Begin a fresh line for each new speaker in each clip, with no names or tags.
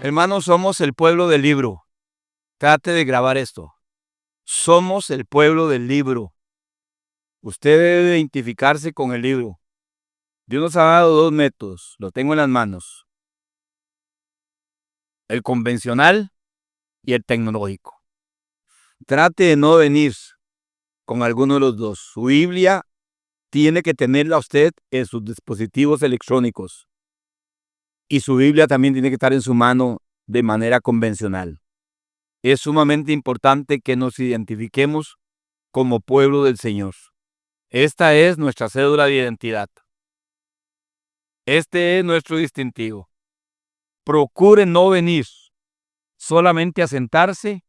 Hermanos, somos el pueblo del libro. Trate de grabar esto. Somos el pueblo del libro. Usted debe identificarse con el libro. Dios nos ha dado dos métodos. Lo tengo en las manos. El convencional y el tecnológico. Trate de no venir con alguno de los dos. Su Biblia tiene que tenerla usted en sus dispositivos electrónicos. Y su Biblia también tiene que estar en su mano de manera convencional. Es sumamente importante que nos identifiquemos como pueblo del Señor. Esta es nuestra cédula de identidad. Este es nuestro distintivo. Procure no venir solamente a sentarse.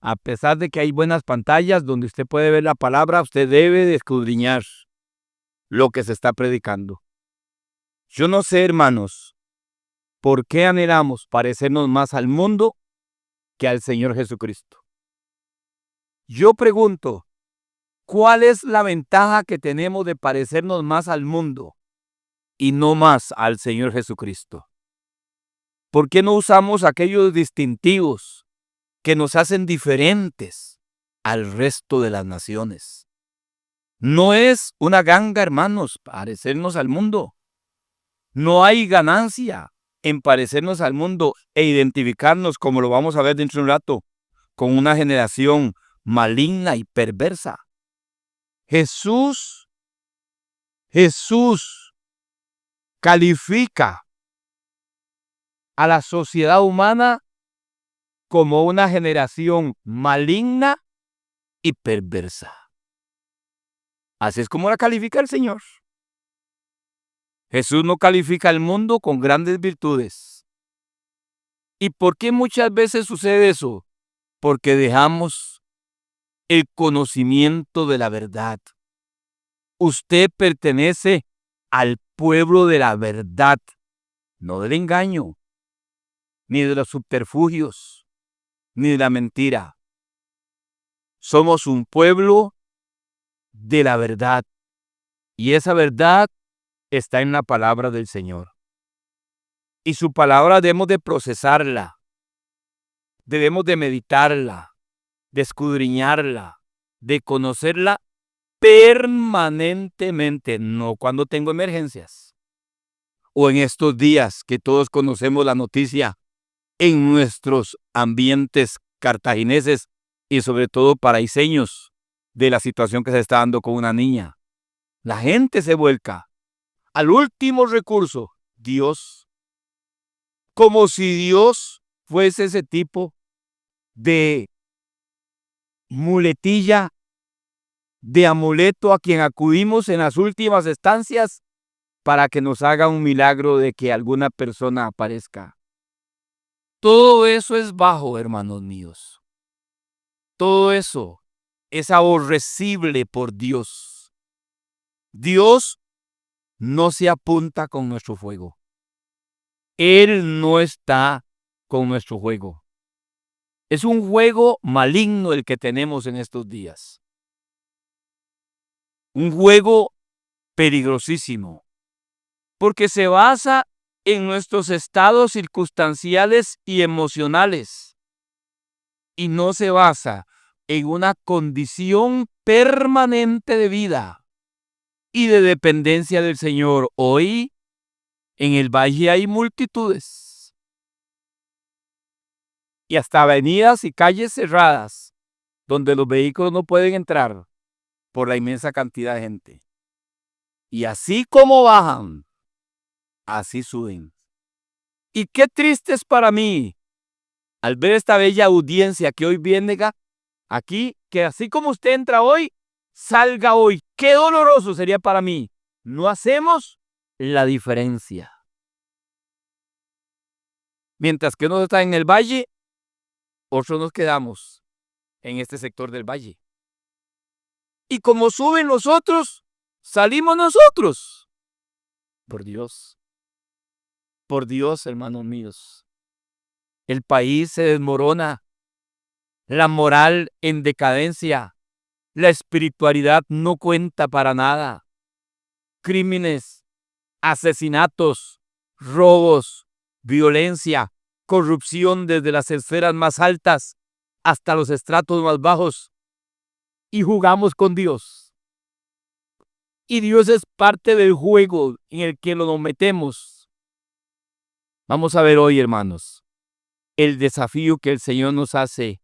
A pesar de que hay buenas pantallas donde usted puede ver la palabra, usted debe de escudriñar lo que se está predicando. Yo no sé, hermanos, por qué anhelamos parecernos más al mundo que al Señor Jesucristo. Yo pregunto, ¿cuál es la ventaja que tenemos de parecernos más al mundo y no más al Señor Jesucristo? ¿Por qué no usamos aquellos distintivos que nos hacen diferentes al resto de las naciones? No es una ganga, hermanos, parecernos al mundo. No hay ganancia en parecernos al mundo e identificarnos, como lo vamos a ver dentro de un rato, con una generación maligna y perversa. Jesús califica a la sociedad humana como una generación maligna y perversa. Así es como la califica el Señor. Jesús no califica al mundo con grandes virtudes. ¿Y por qué muchas veces sucede eso? Porque dejamos el conocimiento de la verdad. Usted pertenece al pueblo de la verdad, no del engaño, ni de los subterfugios, ni de la mentira. Somos un pueblo de la verdad, y esa verdad está en la palabra del Señor. Y su palabra debemos de procesarla, debemos de meditarla, de escudriñarla, de conocerla permanentemente, no cuando tengo emergencias. O en estos días que todos conocemos la noticia en nuestros ambientes cartagineses y sobre todo paraiseños de la situación que se está dando con una niña. La gente se vuelca al último recurso, Dios, como si Dios fuese ese tipo de muletilla, de amuleto a quien acudimos en las últimas estancias para que nos haga un milagro de que alguna persona aparezca. Todo eso es bajo, hermanos míos. Todo eso es aborrecible por Dios. Dios no se apunta con nuestro fuego. Él no está con nuestro juego. Es un juego maligno el que tenemos en estos días. Un juego peligrosísimo, porque se basa en nuestros estados circunstanciales y emocionales, y no se basa en una condición permanente de vida y de dependencia del Señor. Hoy, en el valle hay multitudes y hasta avenidas y calles cerradas donde los vehículos no pueden entrar por la inmensa cantidad de gente. Y así como bajan, así suben. Y qué triste es para mí al ver esta bella audiencia que hoy viene aquí, que así como usted entra hoy, salga hoy. Qué doloroso sería para mí. No hacemos la diferencia. Mientras que uno está en el valle, otros nos quedamos en este sector del valle. Y como suben los otros, salimos nosotros. Por Dios, hermanos míos. El país se desmorona, la moral en decadencia, la espiritualidad no cuenta para nada. Crímenes, asesinatos, robos, violencia, corrupción desde las esferas más altas hasta los estratos más bajos y jugamos con Dios. Y Dios es parte del juego en el que nos metemos. Vamos a ver hoy, hermanos, el desafío que el Señor nos hace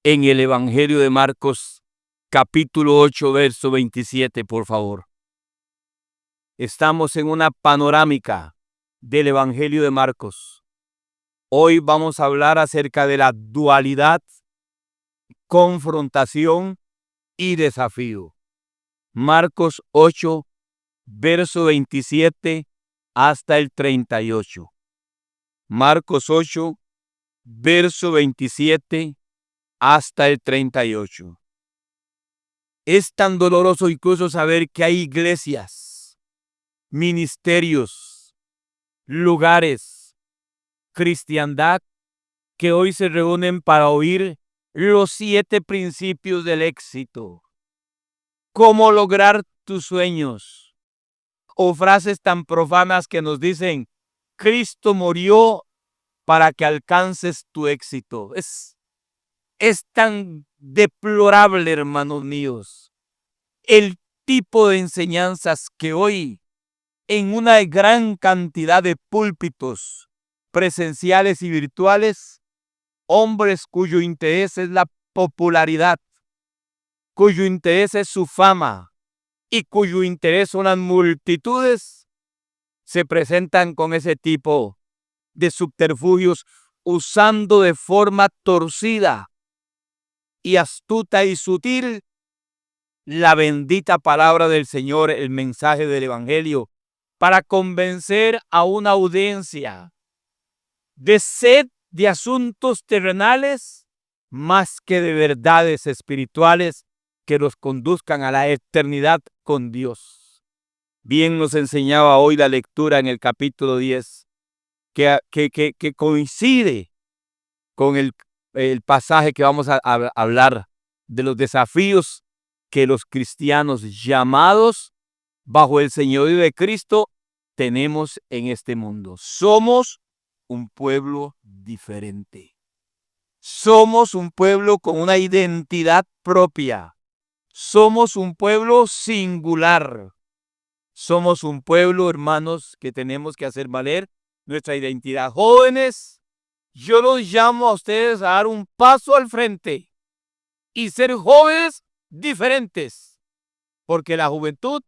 en el Evangelio de Marcos, capítulo 8, verso 27, por favor. Estamos en una panorámica del Evangelio de Marcos. Hoy vamos a hablar acerca de la dualidad, confrontación y desafío. Marcos 8, verso 27 hasta el 38. Marcos 8, verso 27 hasta el 38. Es tan doloroso incluso saber que hay iglesias, ministerios, lugares, cristiandad que hoy se reúnen para oír los 7 principios del éxito. Cómo lograr tus sueños. O frases tan profanas que nos dicen, Cristo murió para que alcances tu éxito. Es tan deplorable, hermanos míos, el tipo de enseñanzas que hoy en una gran cantidad de púlpitos presenciales y virtuales, hombres cuyo interés es la popularidad, cuyo interés es su fama y cuyo interés son las multitudes, se presentan con ese tipo de subterfugios usando de forma torcida y astuta y sutil la bendita palabra del Señor, el mensaje del Evangelio, para convencer a una audiencia de sed de asuntos terrenales más que de verdades espirituales que los conduzcan a la eternidad con Dios. Bien nos enseñaba hoy la lectura en el capítulo 10, que coincide con el pasaje que vamos a hablar de los desafíos que los cristianos llamados bajo el señorío de Cristo tenemos en este mundo. Somos un pueblo diferente. Somos un pueblo con una identidad propia. Somos un pueblo singular. Somos un pueblo, hermanos, que tenemos que hacer valer nuestra identidad. Jóvenes, yo los llamo a ustedes a dar un paso al frente y ser jóvenes diferentes, porque la juventud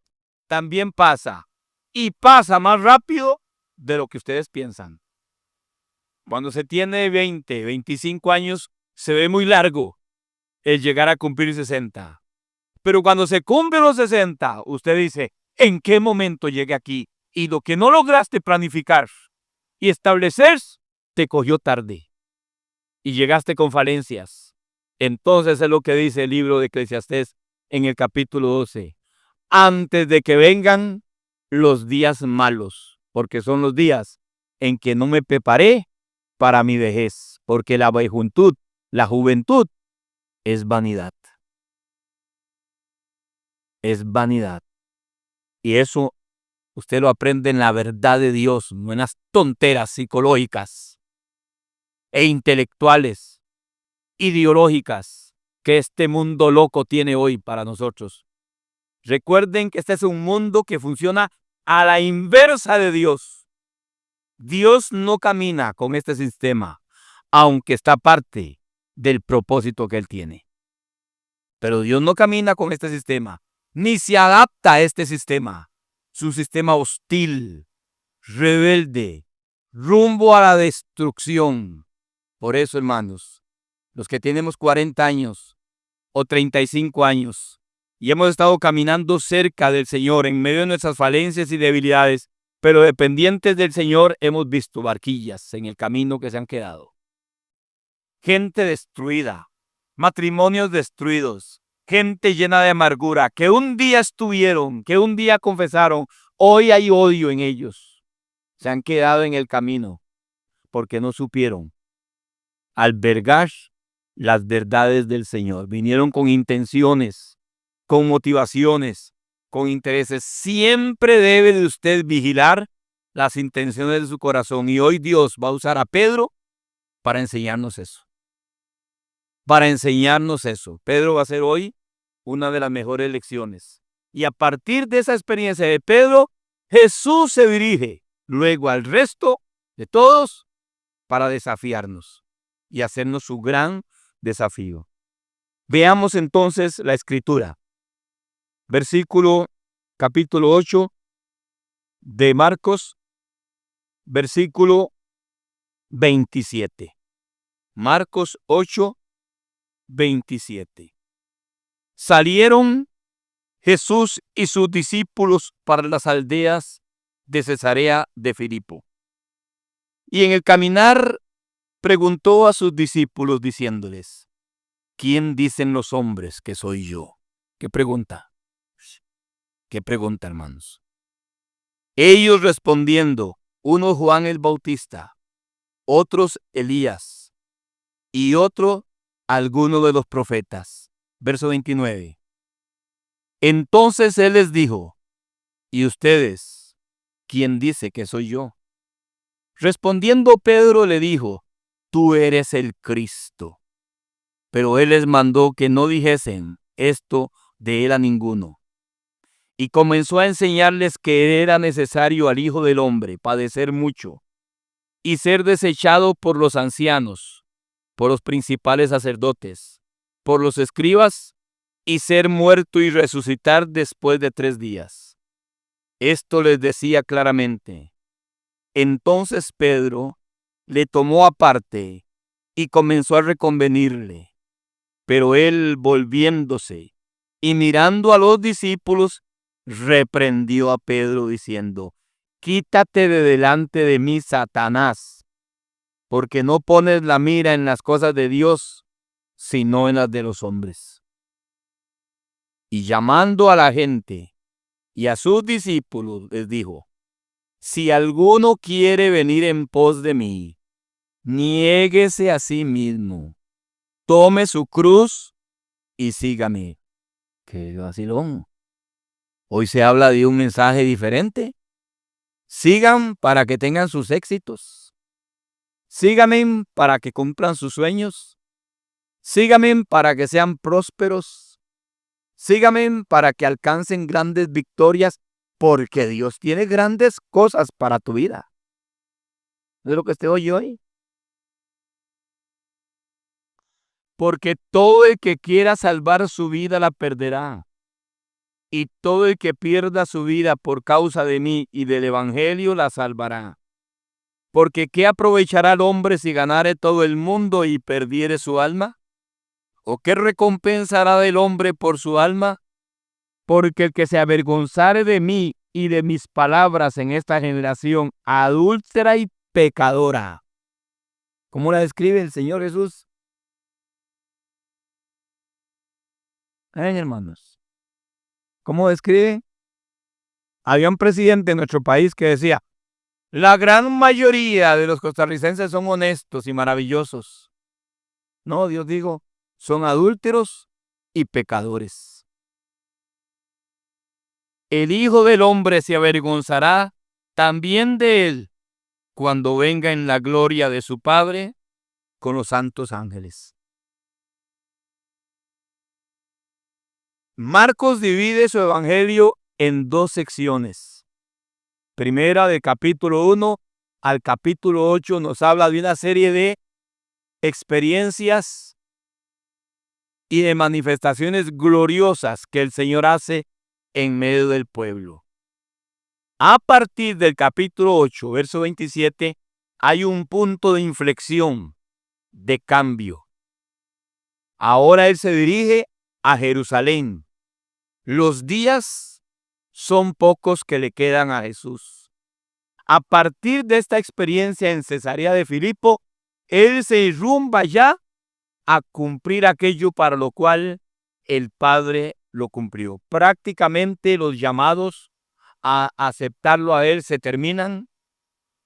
también pasa y pasa más rápido de lo que ustedes piensan. Cuando se tiene 20, 25 años, se ve muy largo el llegar a cumplir 60. Pero cuando se cumplen los 60, usted dice, ¿en qué momento llegué aquí? Y lo que no lograste planificar y establecer, te cogió tarde y llegaste con falencias. Entonces es lo que dice el libro de Eclesiastés en el capítulo 12. Antes de que vengan los días malos, porque son los días en que no me preparé para mi vejez, porque la juventud es vanidad. Es vanidad. Y eso usted lo aprende en la verdad de Dios, no en las tonteras psicológicas e intelectuales, ideológicas que este mundo loco tiene hoy para nosotros. Recuerden que este es un mundo que funciona a la inversa de Dios. Dios no camina con este sistema, aunque está parte del propósito que Él tiene. Pero Dios no camina con este sistema, ni se adapta a este sistema. Su sistema hostil, rebelde, rumbo a la destrucción. Por eso, hermanos, los que tenemos 40 años o 35 años y hemos estado caminando cerca del Señor en medio de nuestras falencias y debilidades, pero dependientes del Señor, hemos visto barquillas en el camino que se han quedado. Gente destruida, matrimonios destruidos, gente llena de amargura, que un día estuvieron, que un día confesaron, hoy hay odio en ellos. Se han quedado en el camino porque no supieron albergar las verdades del Señor. Vinieron con intenciones, con motivaciones, con intereses. Siempre debe de usted vigilar las intenciones de su corazón. Y hoy Dios va a usar a Pedro para enseñarnos eso. Para enseñarnos eso. Pedro va a ser hoy una de las mejores lecciones. Y a partir de esa experiencia de Pedro, Jesús se dirige luego al resto de todos para desafiarnos y hacernos su gran desafío. Veamos entonces la escritura. Capítulo 8 de Marcos, versículo 27. Marcos 8, 27. Salieron Jesús y sus discípulos para las aldeas de Cesarea de Filipo. Y en el caminar preguntó a sus discípulos diciéndoles: ¿quién dicen los hombres que soy yo? ¿Qué pregunta? ¿Qué pregunta, hermanos? Ellos respondiendo, uno Juan el Bautista, otros Elías y otro alguno de los profetas. Verso 29. Entonces él les dijo: ¿y ustedes, quién dice que soy yo? Respondiendo Pedro le dijo: tú eres el Cristo. Pero él les mandó que no dijesen esto de él a ninguno. Y comenzó a enseñarles que era necesario al Hijo del Hombre padecer mucho y ser desechado por los ancianos, por los principales sacerdotes, por los escribas, y ser muerto y resucitar después de 3 días. Esto les decía claramente. Entonces Pedro le tomó aparte y comenzó a reconvenirle. Pero él, volviéndose y mirando a los discípulos, reprendió a Pedro diciendo: quítate de delante de mí, Satanás, porque no pones la mira en las cosas de Dios, sino en las de los hombres. Y llamando a la gente y a sus discípulos, les dijo: si alguno quiere venir en pos de mí, niéguese a sí mismo, tome su cruz y sígame. ¡Qué vacilón! Hoy se habla de un mensaje diferente. Sigan para que tengan sus éxitos. Síganme para que cumplan sus sueños. Síganme para que sean prósperos. Síganme para que alcancen grandes victorias, porque Dios tiene grandes cosas para tu vida. ¿Es lo que usted oye hoy? Porque todo el que quiera salvar su vida la perderá. Y todo el que pierda su vida por causa de mí y del evangelio la salvará. Porque ¿qué aprovechará el hombre si ganare todo el mundo y perdiere su alma? ¿O qué recompensará del hombre por su alma? Porque el que se avergonzare de mí y de mis palabras en esta generación adúltera y pecadora. ¿Cómo la describe el Señor Jesús? Hermanos, ¿cómo describe? Había un presidente en nuestro país que decía: la gran mayoría de los costarricenses son honestos y maravillosos. No, Dios dijo, son adúlteros y pecadores. El Hijo del Hombre se avergonzará también de él cuando venga en la gloria de su Padre con los santos ángeles. Marcos divide su evangelio en 2 secciones. Primera, del capítulo 1 al capítulo 8, nos habla de una serie de experiencias y de manifestaciones gloriosas que el Señor hace en medio del pueblo. A partir del capítulo 8, verso 27, hay un punto de inflexión, de cambio. Ahora Él se dirige a Jerusalén. Los días son pocos que le quedan a Jesús. A partir de esta experiencia en Cesarea de Filipo, Él se irrumba ya a cumplir aquello para lo cual el Padre lo cumplió. Prácticamente los llamados a aceptarlo a Él se terminan.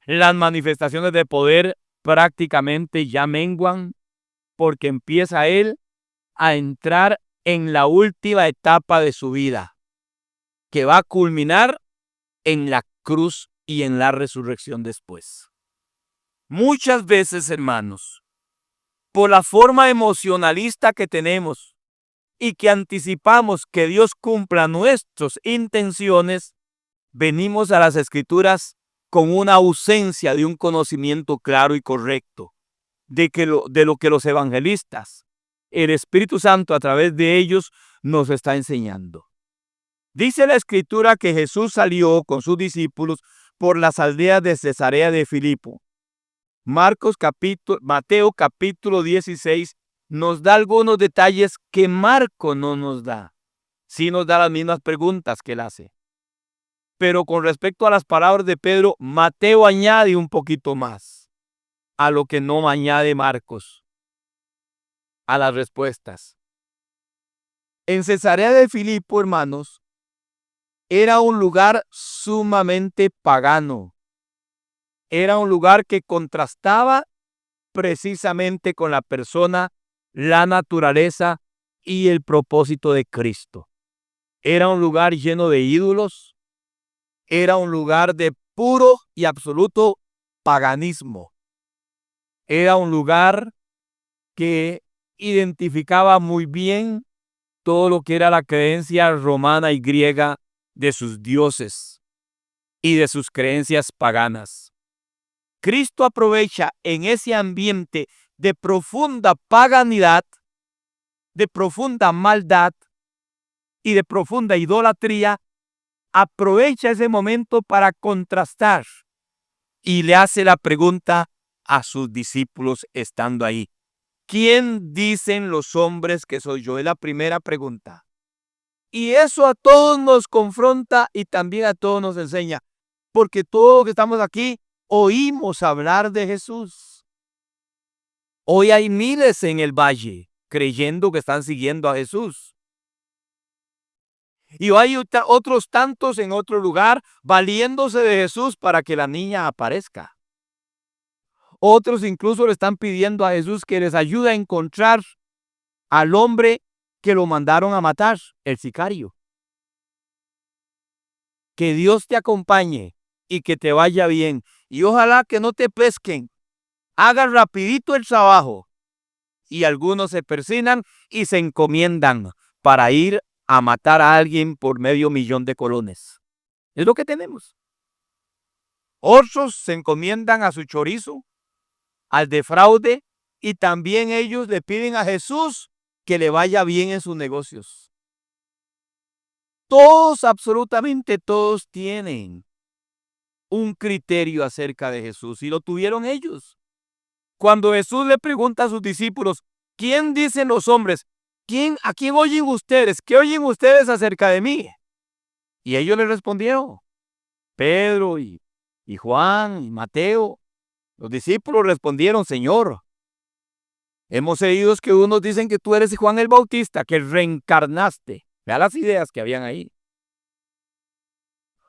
Las manifestaciones de poder prácticamente ya menguan, porque empieza Él a entrar en la última etapa de su vida, que va a culminar en la cruz y en la resurrección después. Muchas veces, hermanos, por la forma emocionalista que tenemos y que anticipamos que Dios cumpla nuestras intenciones, venimos a las Escrituras con una ausencia de un conocimiento claro y correcto de lo que los evangelistas, el Espíritu Santo a través de ellos nos está enseñando. Dice la Escritura que Jesús salió con sus discípulos por las aldeas de Cesarea de Filipo. Mateo capítulo 16 nos da algunos detalles que Marco no nos da. Sí nos da las mismas preguntas que él hace. Pero con respecto a las palabras de Pedro, Mateo añade un poquito más a lo que no añade Marcos, a las respuestas. En Cesarea de Filipo, hermanos, era un lugar sumamente pagano. Era un lugar que contrastaba precisamente con la persona, la naturaleza y el propósito de Cristo. Era un lugar lleno de ídolos. Era un lugar de puro y absoluto paganismo. Era un lugar que identificaba muy bien todo lo que era la creencia romana y griega de sus dioses y de sus creencias paganas. Cristo aprovecha en ese ambiente de profunda paganidad, de profunda maldad y de profunda idolatría, aprovecha ese momento para contrastar y le hace la pregunta a sus discípulos estando ahí. ¿Quién dicen los hombres que soy yo? Es la primera pregunta. Y eso a todos nos confronta y también a todos nos enseña, porque todos los que estamos aquí oímos hablar de Jesús. Hoy hay miles en el valle creyendo que están siguiendo a Jesús. Y hay otros tantos en otro lugar valiéndose de Jesús para que la niña aparezca. Otros incluso le están pidiendo a Jesús que les ayude a encontrar al hombre que lo mandaron a matar, el sicario. Que Dios te acompañe y que te vaya bien. Y ojalá que no te pesquen. Hagan rapidito el trabajo. Y algunos se persignan y se encomiendan para ir a matar a alguien por $500,000 de colones. Es lo que tenemos. Otros se encomiendan a su chorizo, al defraude, y también ellos le piden a Jesús que le vaya bien en sus negocios. Todos, absolutamente todos, tienen un criterio acerca de Jesús y lo tuvieron ellos. Cuando Jesús le pregunta a sus discípulos, ¿quién dicen los hombres? ¿A quién oyen ustedes? ¿Qué oyen ustedes acerca de mí? Y ellos le respondieron, Pedro y Juan y Mateo. Los discípulos respondieron, Señor, hemos oído que unos dicen que tú eres Juan el Bautista, que reencarnaste. Vea las ideas que habían ahí.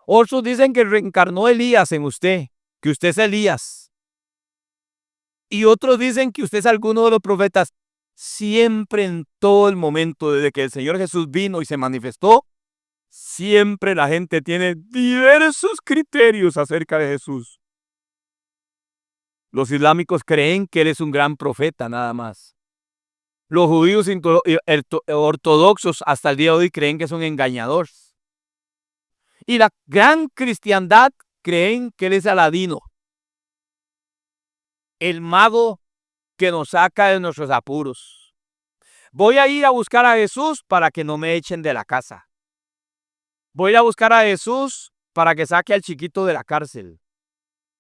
Otros dicen que reencarnó Elías en usted, que usted es Elías. Y otros dicen que usted es alguno de los profetas. Siempre en todo el momento, desde que el Señor Jesús vino y se manifestó, siempre la gente tiene diversos criterios acerca de Jesús. Los islámicos creen que Él es un gran profeta, nada más. Los judíos ortodoxos hasta el día de hoy creen que son engañadores. Y la gran cristiandad creen que Él es Aladino, el mago que nos saca de nuestros apuros. Voy a ir a buscar a Jesús para que no me echen de la casa. Voy a buscar a Jesús para que saque al chiquito de la cárcel.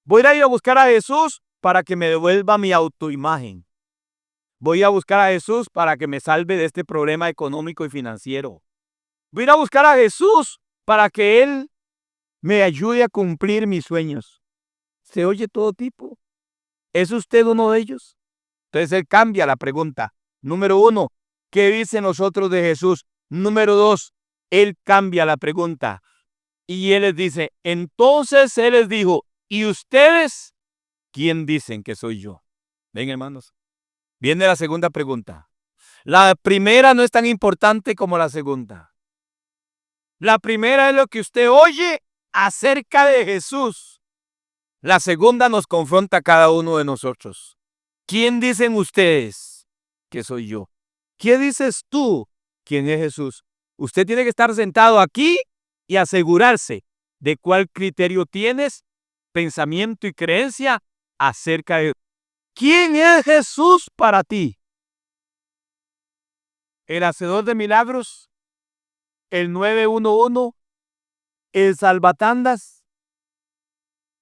Voy a ir a buscar a Jesús para que me devuelva mi autoimagen. Voy a buscar a Jesús para que me salve de este problema económico y financiero. Voy a ir a buscar a Jesús para que Él me ayude a cumplir mis sueños. Se oye todo tipo. ¿Es usted uno de ellos? Entonces Él cambia la pregunta. Número 1, ¿qué dicen nosotros de Jesús? Número 2, Él cambia la pregunta. Y Él les dice, entonces Él les dijo, ¿y ustedes quién dicen que soy yo? Ven, hermanos. Viene la segunda pregunta. La primera no es tan importante como la segunda. La primera es lo que usted oye acerca de Jesús. La segunda nos confronta a cada uno de nosotros. ¿Quién dicen ustedes que soy yo. ¿Qué dices tú? ¿Quién es Jesús? Usted tiene que estar sentado aquí y asegurarse de cuál criterio tienes, pensamiento y creencia acerca de quién es Jesús para ti. El hacedor de milagros, el 911, el salvatandas,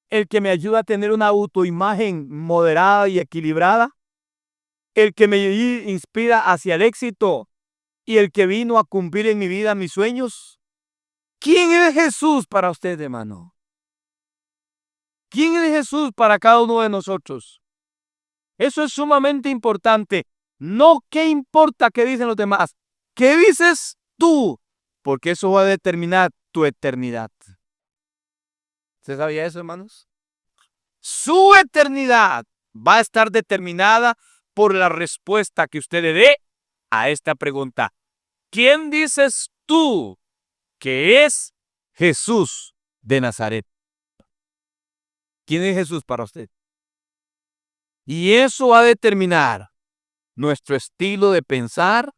el que me ayuda a tener una autoimagen moderada y equilibrada, el que me inspira hacia el éxito y el que vino a cumplir en mi vida mis sueños. ¿Quién es Jesús para usted, hermano? ¿Quién es Jesús para cada uno de nosotros? Eso es sumamente importante. No qué importa qué dicen los demás. ¿Qué dices tú? Porque eso va a determinar tu eternidad. ¿Usted sabía eso, hermanos? Su eternidad va a estar determinada por la respuesta que usted le dé a esta pregunta. ¿Quién dices tú que es Jesús de Nazaret? ¿Quién es Jesús para usted? Y eso va a determinar nuestro estilo de pensar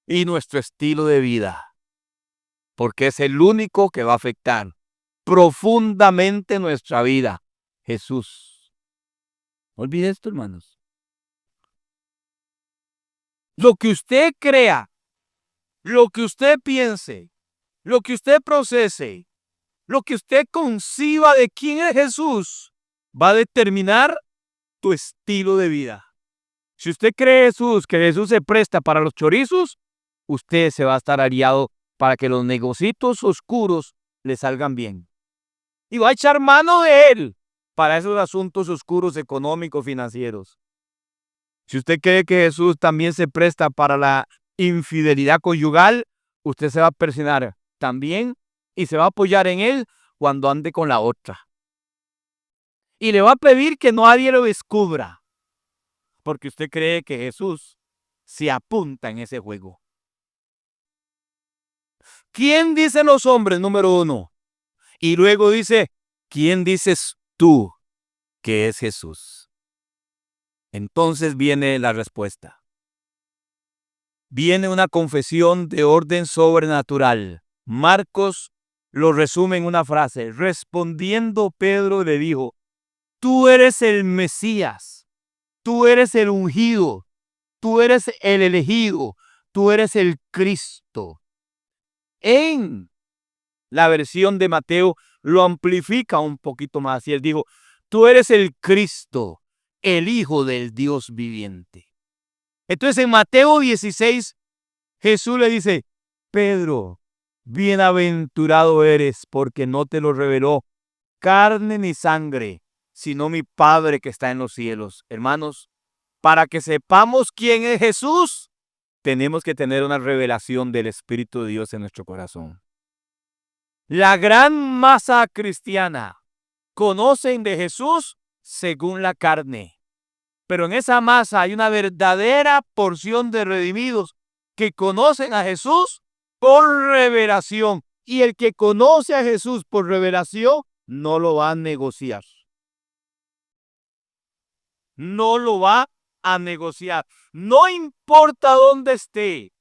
y nuestro estilo de vida, porque es el único que va a afectar profundamente nuestra vida. Jesús. No olvide esto, hermanos. Lo que usted crea, lo que usted piense, lo que usted procese, lo que usted conciba de quién es Jesús, va a determinar tu estilo de vida. Si usted cree que Jesús se presta para los chorizos, usted se va a estar aliado para que los negocios oscuros le salgan bien. Y va a echar mano de él para esos asuntos oscuros económicos, financieros. Si usted cree que Jesús también se presta para la infidelidad conyugal, usted se va a persignar también y se va a apoyar en él cuando ande con la otra. Y le va a pedir que nadie lo descubra, porque usted cree que Jesús se apunta en ese juego. ¿Quién dicen los hombres, número 1? Y luego dice, ¿quién dices tú que es Jesús? Entonces viene la respuesta. Viene una confesión de orden sobrenatural. Marcos lo resume en una frase. Respondiendo Pedro le dijo, tú eres el Mesías, tú eres el ungido, tú eres el elegido, tú eres el Cristo. En la versión de Mateo lo amplifica un poquito más y él dijo, tú eres el Cristo, el Hijo del Dios viviente. Entonces en Mateo 16, Jesús le dice, Pedro, bienaventurado eres porque no te lo reveló carne ni sangre, sino mi Padre que está en los cielos. Hermanos, para que sepamos quién es Jesús, tenemos que tener una revelación del Espíritu de Dios en nuestro corazón. La gran masa cristiana conocen de Jesús según la carne. Pero en esa masa hay una verdadera porción de redimidos que conocen a Jesús por revelación. Y el que conoce a Jesús por revelación no lo va a negociar. No lo va a negociar. No importa dónde esté.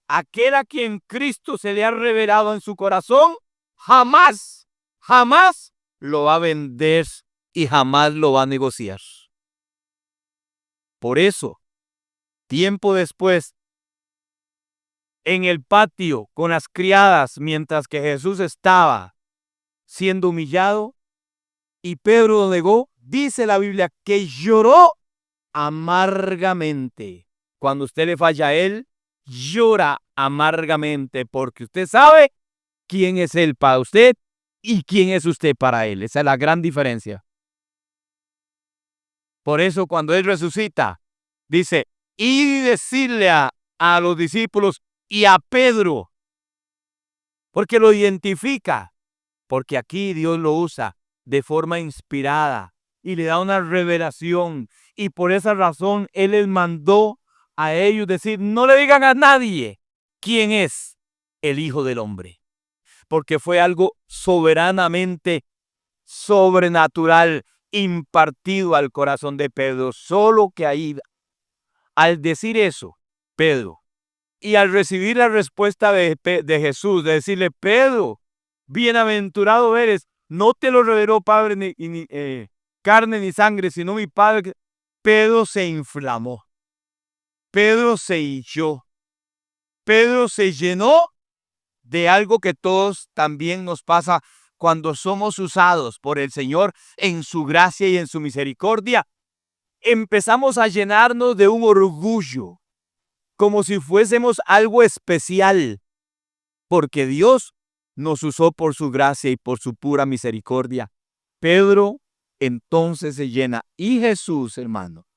Aquel a quien Cristo se le ha revelado en su corazón, jamás lo va a vender y jamás lo va a negociar. Por eso, tiempo después, en el patio con las criadas, mientras que Jesús estaba siendo humillado y Pedro lo negó, dice la Biblia que lloró amargamente. Cuando usted le falla a él, llora amargamente porque usted sabe quién es él para usted y quién es usted para él. Esa es la gran diferencia. Por eso cuando él resucita, dice, y decirle a los discípulos y a Pedro, porque lo identifica, porque aquí Dios lo usa de forma inspirada y le da una revelación, y por esa razón Él les mandó a ellos decir, no le digan a nadie quién es el Hijo del Hombre, porque fue algo soberanamente sobrenatural impartido al corazón de Pedro, solo que ahí Al decir eso, Pedro, y al recibir la respuesta de Jesús, de decirle, Pedro, bienaventurado eres, no te lo reveló Padre carne ni sangre, sino mi Padre. Pedro se inflamó. Pedro se hinchó. Pedro se llenó de algo que todos también nos pasa cuando somos usados por el Señor en su gracia y en su misericordia. Empezamos a llenarnos de un orgullo, como si fuésemos algo especial, porque Dios nos usó por su gracia y por su pura misericordia. Pedro entonces se llena. Y Jesús, hermano,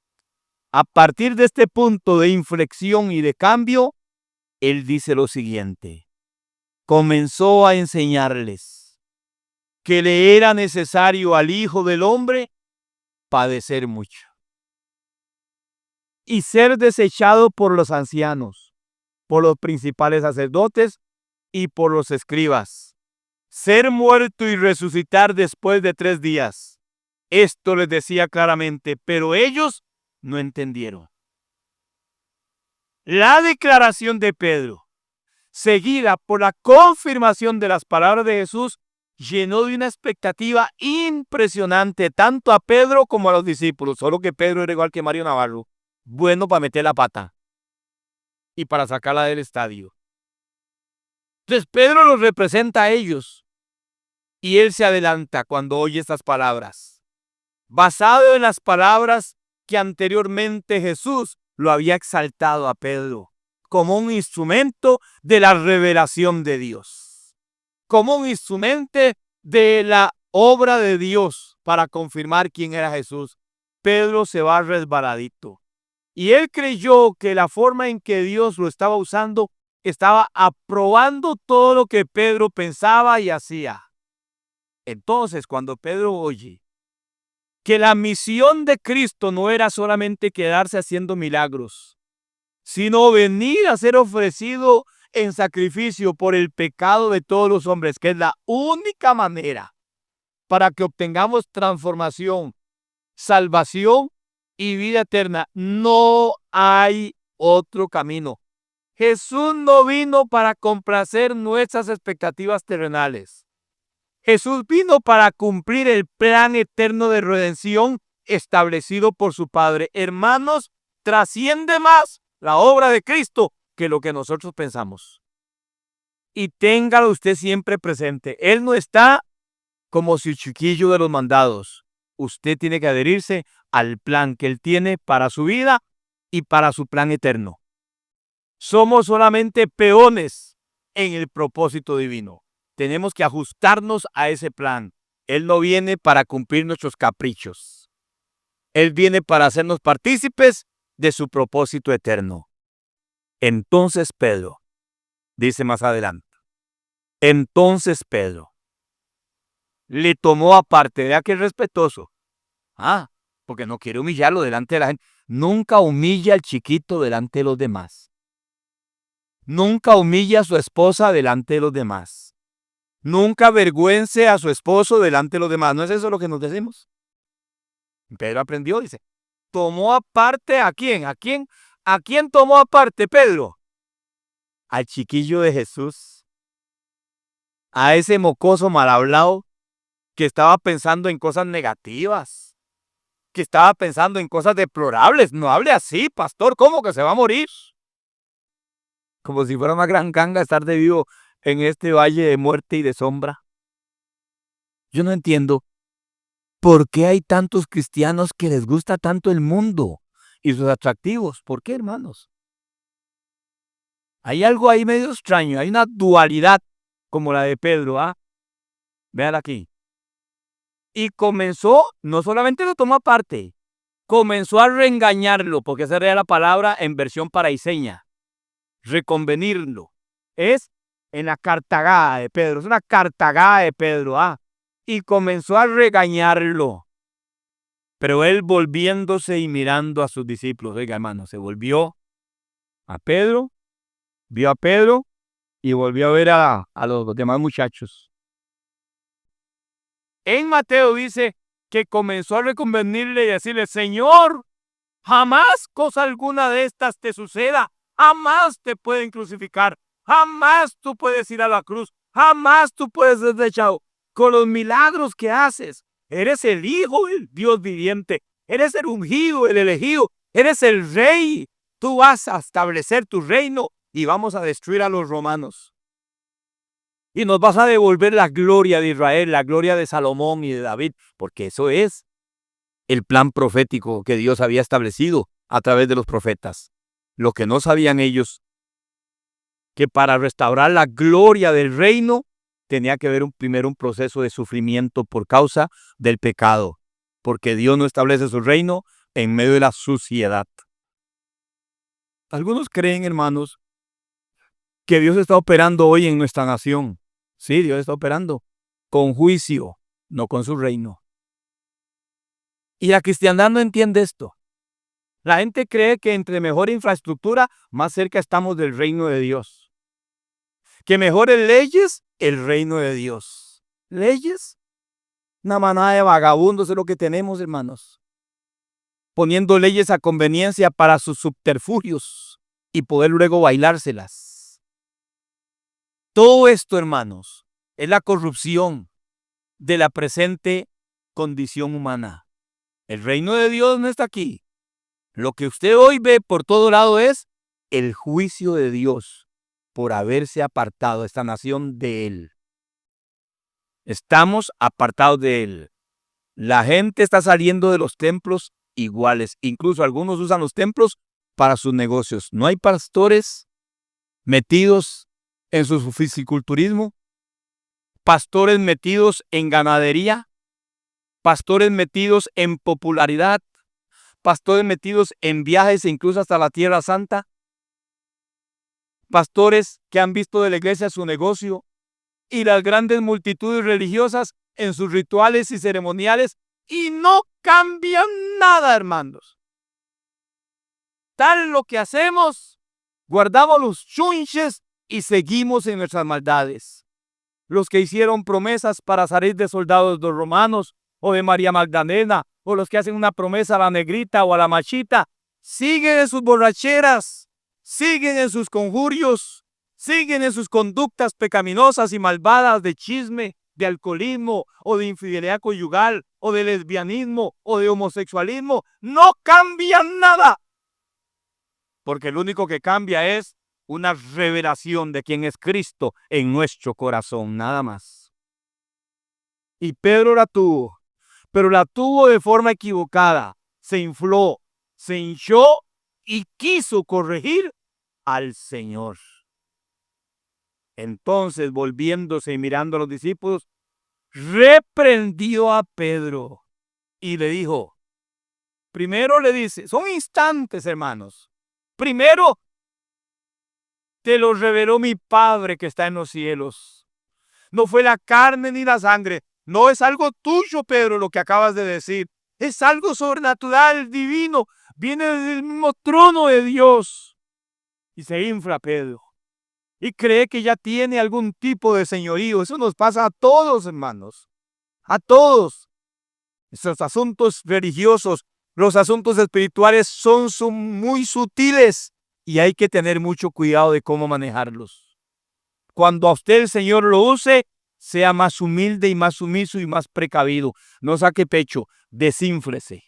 a partir de este punto de inflexión y de cambio, Él dice lo siguiente. Comenzó a enseñarles que le era necesario al Hijo del Hombre padecer mucho y ser desechado por los ancianos, por los principales sacerdotes y por los escribas, ser muerto y resucitar después de 3 días. Esto les decía claramente, pero ellos no entendieron. La declaración de Pedro, seguida por la confirmación de las palabras de Jesús, llenó de una expectativa impresionante tanto a Pedro como a los discípulos, solo que Pedro era igual que Mario Navarro, bueno para meter la pata y para sacarla del estadio. Entonces Pedro los representa a ellos y él se adelanta cuando oye estas palabras, basado en las palabras que anteriormente Jesús lo había exaltado a Pedro como un instrumento de la revelación de Dios, como un instrumento de la obra de Dios para confirmar quién era Jesús. Pedro se va resbaladito y él creyó que la forma en que Dios lo estaba usando estaba aprobando todo lo que Pedro pensaba y hacía. Entonces, cuando Pedro oye que la misión de Cristo no era solamente quedarse haciendo milagros, sino venir a ser ofrecido en sacrificio por el pecado de todos los hombres, que es la única manera para que obtengamos transformación, salvación y vida eterna. No hay otro camino. Jesús no vino para complacer nuestras expectativas terrenales. Jesús vino para cumplir el plan eterno de redención establecido por su Padre. Hermanos, trasciende más la obra de Cristo que lo que nosotros pensamos. Y téngalo usted siempre presente. Él no está como si chiquillo de los mandados. Usted tiene que adherirse al plan que Él tiene para su vida y para su plan eterno. Somos solamente peones en el propósito divino. Tenemos que ajustarnos a ese plan. Él no viene para cumplir nuestros caprichos. Él viene para hacernos partícipes de su propósito eterno. Entonces Pedro, dice más adelante, entonces Pedro le tomó aparte, vea que es respetuoso. Porque no quiere humillarlo delante de la gente. Nunca humilla al chiquito delante de los demás. Nunca humilla a su esposa delante de los demás. Nunca avergüence a su esposo delante de los demás. ¿No es eso lo que nos decimos? Pedro aprendió, dice. ¿Tomó aparte a quién? ¿A quién? ¿A quién tomó aparte Pedro? Al chiquillo de Jesús. A ese mocoso mal hablado que estaba pensando en cosas negativas. Que estaba pensando en cosas deplorables. No hable así, pastor. ¿Cómo que se va a morir? Como si fuera una gran ganga estar de vivo en este valle de muerte y de sombra. Yo no entiendo por qué hay tantos cristianos que les gusta tanto el mundo y sus atractivos. ¿Por qué, hermanos? Hay algo ahí medio extraño. Hay una dualidad como la de Pedro. Vean aquí. Y comenzó, no solamente lo tomó aparte, comenzó a reengañarlo, porque esa era la palabra en versión paraiseña. Reconvenirlo. Es en la cartagada de Pedro. Es una cartagada de Pedro. Y comenzó a regañarlo. Pero él volviéndose y mirando a sus discípulos. Oiga, hermano, se volvió a Pedro, vio a Pedro y volvió a ver a los demás muchachos. En Mateo dice que comenzó a reconvenirle y decirle, Señor, Jamás cosa alguna de estas te suceda. Jamás te pueden crucificar. Jamás tú puedes ir a la cruz. Jamás tú puedes ser desechado. Con los milagros que haces, eres el Hijo del Dios viviente. Eres el ungido, el elegido. Eres el rey. Tú vas a establecer tu reino y vamos a destruir a los romanos. Y nos vas a devolver la gloria de Israel, la gloria de Salomón y de David, porque eso es el plan profético que Dios había establecido a través de los profetas. Lo que no sabían ellos, que para restaurar la gloria del reino tenía que haber primero un proceso de sufrimiento por causa del pecado, porque Dios no establece su reino en medio de la suciedad. Algunos creen, hermanos, que Dios está operando hoy en nuestra nación. Sí, Dios está operando con juicio, no con su reino. Y la cristiandad no entiende esto. La gente cree que entre mejor infraestructura, más cerca estamos del reino de Dios. Que mejores leyes, el reino de Dios. ¿Leyes? Una manada de vagabundos es lo que tenemos, hermanos. Poniendo leyes a conveniencia para sus subterfugios y poder luego bailárselas. Todo esto, hermanos, es la corrupción de la presente condición humana. El reino de Dios no está aquí. Lo que usted hoy ve por todo lado es el juicio de Dios por haberse apartado esta nación de Él. Estamos apartados de Él. La gente está saliendo de los templos iguales. Incluso algunos usan los templos para sus negocios. No hay pastores metidos en su fisiculturismo, pastores metidos en ganadería, pastores metidos en popularidad, pastores metidos en viajes incluso hasta la Tierra Santa, pastores que han visto de la iglesia su negocio y las grandes multitudes religiosas en sus rituales y ceremoniales y no cambian nada, hermanos. Tal lo que hacemos, guardamos los chunches y seguimos en nuestras maldades. Los que hicieron promesas para salir de soldados de los romanos o de María Magdalena, o los que hacen una promesa a la negrita o a la machita, siguen en sus borracheras, siguen en sus conjurios, siguen en sus conductas pecaminosas y malvadas de chisme, de alcoholismo o de infidelidad conyugal o de lesbianismo o de homosexualismo. No cambian nada, porque el único que cambia es una revelación de quién es Cristo en nuestro corazón, nada más. Y Pedro la tuvo, pero la tuvo de forma equivocada. Se infló, se hinchó y quiso corregir al Señor. Entonces, volviéndose y mirando a los discípulos, reprendió a Pedro y le dijo, primero le dice, son instantes, hermanos. Primero, te lo reveló mi Padre que está en los cielos. No fue la carne ni la sangre. No es algo tuyo, Pedro, lo que acabas de decir. Es algo sobrenatural, divino. Viene del mismo trono de Dios. Y se infla Pedro. Y cree que ya tiene algún tipo de señorío. Eso nos pasa a todos, hermanos. A todos. Estos asuntos religiosos, los asuntos espirituales son muy sutiles. Y hay que tener mucho cuidado de cómo manejarlos. Cuando a usted el Señor lo use, sea más humilde y más sumiso y más precavido. No saque pecho, desínflese.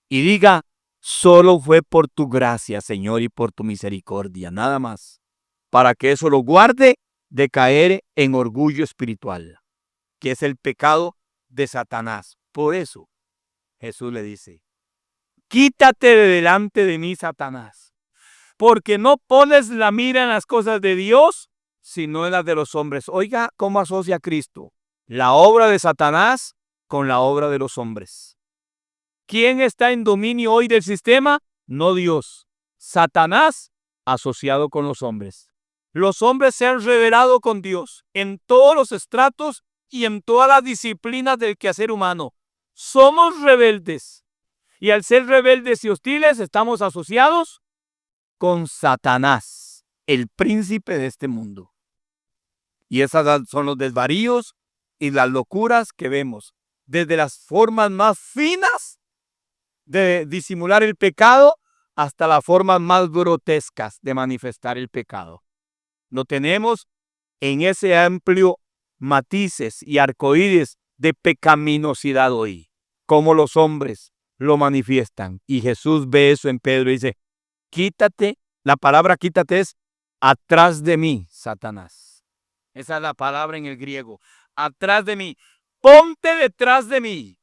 Y diga, solo fue por tu gracia, Señor, y por tu misericordia, nada más. Para que eso lo guarde de caer en orgullo espiritual, que es el pecado de Satanás. Por eso, Jesús le dice, quítate de delante de mí, Satanás, porque no pones la mira en las cosas de Dios, sino en las de los hombres. Oiga, ¿cómo asocia Cristo la obra de Satanás con la obra de los hombres? ¿Quién está en dominio hoy del sistema? No Dios. Satanás asociado con los hombres. Los hombres se han rebelado con Dios en todos los estratos y en todas las disciplinas del quehacer humano. Somos rebeldes. Y al ser rebeldes y hostiles, estamos asociados con Satanás, el príncipe de este mundo. Y esas son los desvaríos y las locuras que vemos. Desde las formas más finas de disimular el pecado hasta las formas más grotescas de manifestar el pecado. Lo tenemos en ese amplio matices y arcoíris de pecaminosidad hoy, como los hombres lo manifiestan. Y Jesús ve eso en Pedro y dice, quítate, la palabra quítate es atrás de mí, Satanás. Esa es la palabra en el griego, atrás de mí, ponte detrás de mí.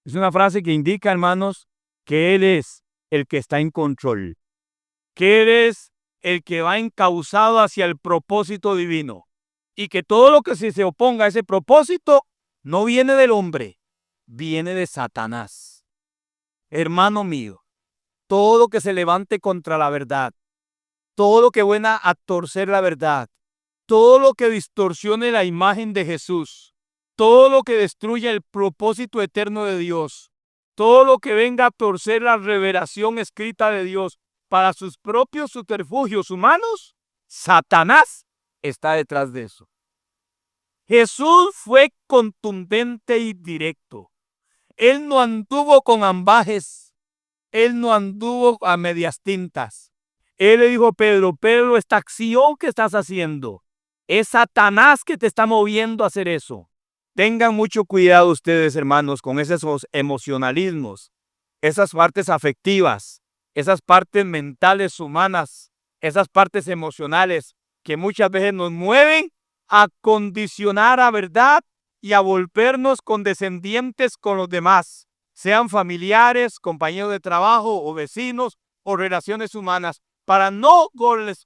Es una frase que indica, hermanos, que Él es el que está en control, que Él es el que va encauzado hacia el propósito divino y que todo lo que se oponga a ese propósito no viene del hombre, viene de Satanás. Hermano mío, todo lo que se levante contra la verdad, todo lo que venga a torcer la verdad, todo lo que distorsione la imagen de Jesús, todo lo que destruya el propósito eterno de Dios, todo lo que venga a torcer la revelación escrita de Dios para sus propios subterfugios humanos, Satanás está detrás de eso. Jesús fue contundente y directo. Él no anduvo con ambajes, Él no anduvo a medias tintas. Él le dijo a Pedro, Pedro, esta acción que estás haciendo, es Satanás que te está moviendo a hacer eso. Tengan mucho cuidado ustedes, hermanos, con esos emocionalismos, esas partes afectivas, esas partes mentales humanas, esas partes emocionales que muchas veces nos mueven a condicionar a verdad y a volvernos condescendientes con los demás, sean familiares, compañeros de trabajo o vecinos o relaciones humanas, para no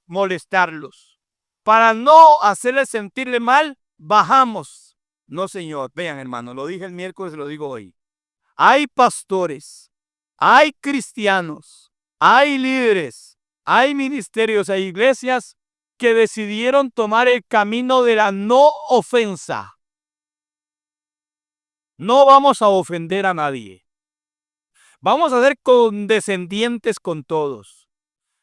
molestarlos, para no hacerles sentirle mal, bajamos. No, Señor, vean, hermano, lo dije el miércoles, lo digo hoy. Hay pastores, hay cristianos, hay líderes, hay ministerios, hay iglesias que decidieron tomar el camino de la no ofensa. No vamos a ofender a nadie. Vamos a ser condescendientes con todos.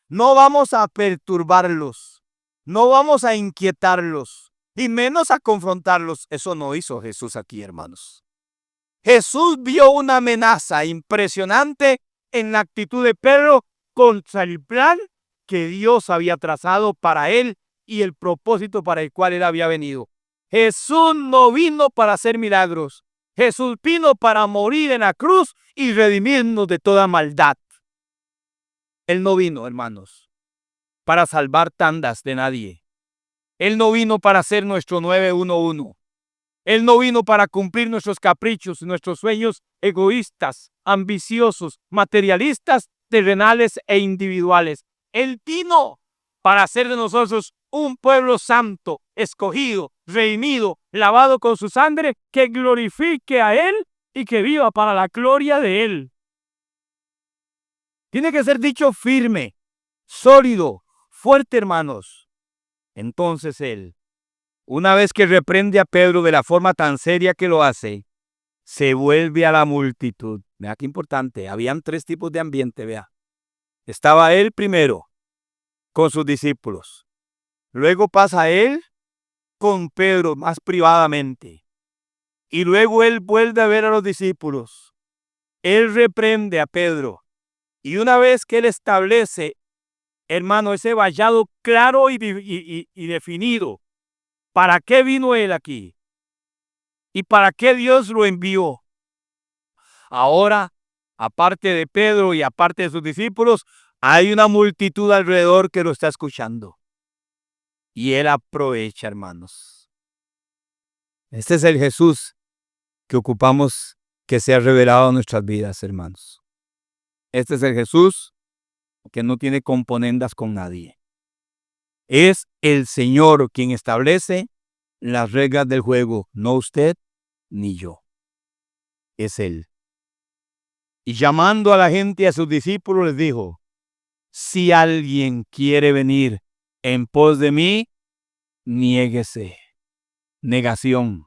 No vamos a perturbarlos. No vamos a inquietarlos. Y menos a confrontarlos. Eso no hizo Jesús aquí, hermanos. Jesús vio una amenaza impresionante en la actitud de Pedro contra el plan que Dios había trazado para él y el propósito para el cual él había venido. Jesús no vino para hacer milagros. Jesús vino para morir en la cruz y redimirnos de toda maldad. Él no vino, hermanos, para salvar tandas de nadie. Él no vino para ser nuestro 911. Él no vino para cumplir nuestros caprichos, nuestros sueños egoístas, ambiciosos, materialistas, terrenales e individuales. Él vino para hacer de nosotros un pueblo santo, escogido, redimido, lavado con su sangre, que glorifique a Él y que viva para la gloria de Él. Tiene que ser dicho firme, sólido, fuerte, hermanos. Entonces Él, una vez que reprende a Pedro de la forma tan seria que lo hace, se vuelve a la multitud. Vea qué importante, habían 3 tipos de ambiente, vea. Estaba Él primero, con sus discípulos. Luego pasa Él con Pedro más privadamente. Y luego Él vuelve a ver a los discípulos. Él reprende a Pedro. Y una vez que Él establece, hermano, ese vallado claro y definido, ¿para qué vino Él aquí? ¿Y para qué Dios lo envió? Ahora, aparte de Pedro y aparte de sus discípulos, hay una multitud alrededor que lo está escuchando. Y Él aprovecha, hermanos. Este es el Jesús que ocupamos que se ha revelado en nuestras vidas, hermanos. Este es el Jesús que no tiene componendas con nadie. Es el Señor quien establece las reglas del juego, no usted ni yo. Es Él. Y llamando a la gente, a sus discípulos, les dijo, si alguien quiere venir en pos de mí, niéguese. Negación.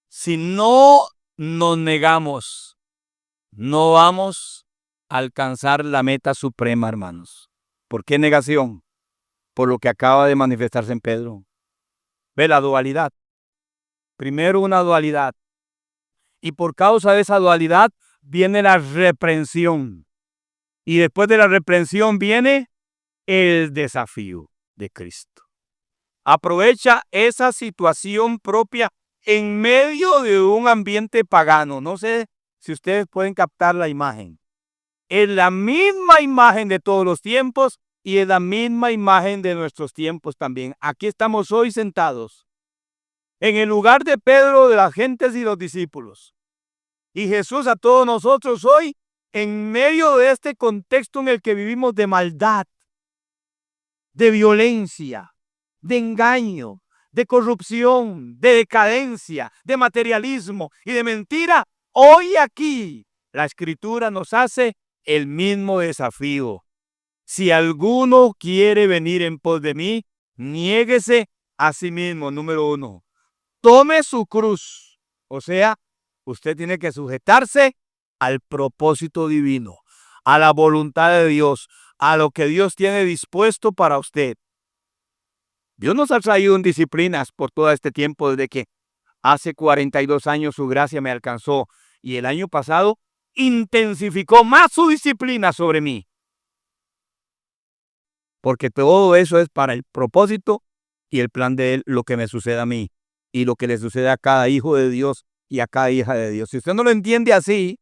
Si no nos negamos, no vamos a alcanzar la meta suprema, hermanos. ¿Por qué negación? Por lo que acaba de manifestarse en Pedro. Ve la dualidad. Primero una dualidad. Y por causa de esa dualidad viene la reprensión. Y después de la reprensión viene el desafío de Cristo. Aprovecha esa situación propia en medio de un ambiente pagano. No sé si ustedes pueden captar la imagen. Es la misma imagen de todos los tiempos y es la misma imagen de nuestros tiempos también. Aquí estamos hoy sentados en el lugar de Pedro, de las gentes y los discípulos. Y Jesús a todos nosotros hoy en medio de este contexto en el que vivimos de maldad, de violencia, de engaño, de corrupción, de decadencia, de materialismo y de mentira. Hoy aquí la Escritura nos hace el mismo desafío. Si alguno quiere venir en pos de mí, niéguese a sí mismo. Número 1. Tome su cruz. O sea, usted tiene que sujetarse al propósito divino, a la voluntad de Dios, a lo que Dios tiene dispuesto para usted. Dios nos ha traído en disciplinas por todo este tiempo, desde que hace 42 años su gracia me alcanzó y el año pasado intensificó más su disciplina sobre mí. Porque todo eso es para el propósito y el plan de Él, lo que me suceda a mí y lo que le sucede a cada hijo de Dios y a cada hija de Dios. Si usted no lo entiende así,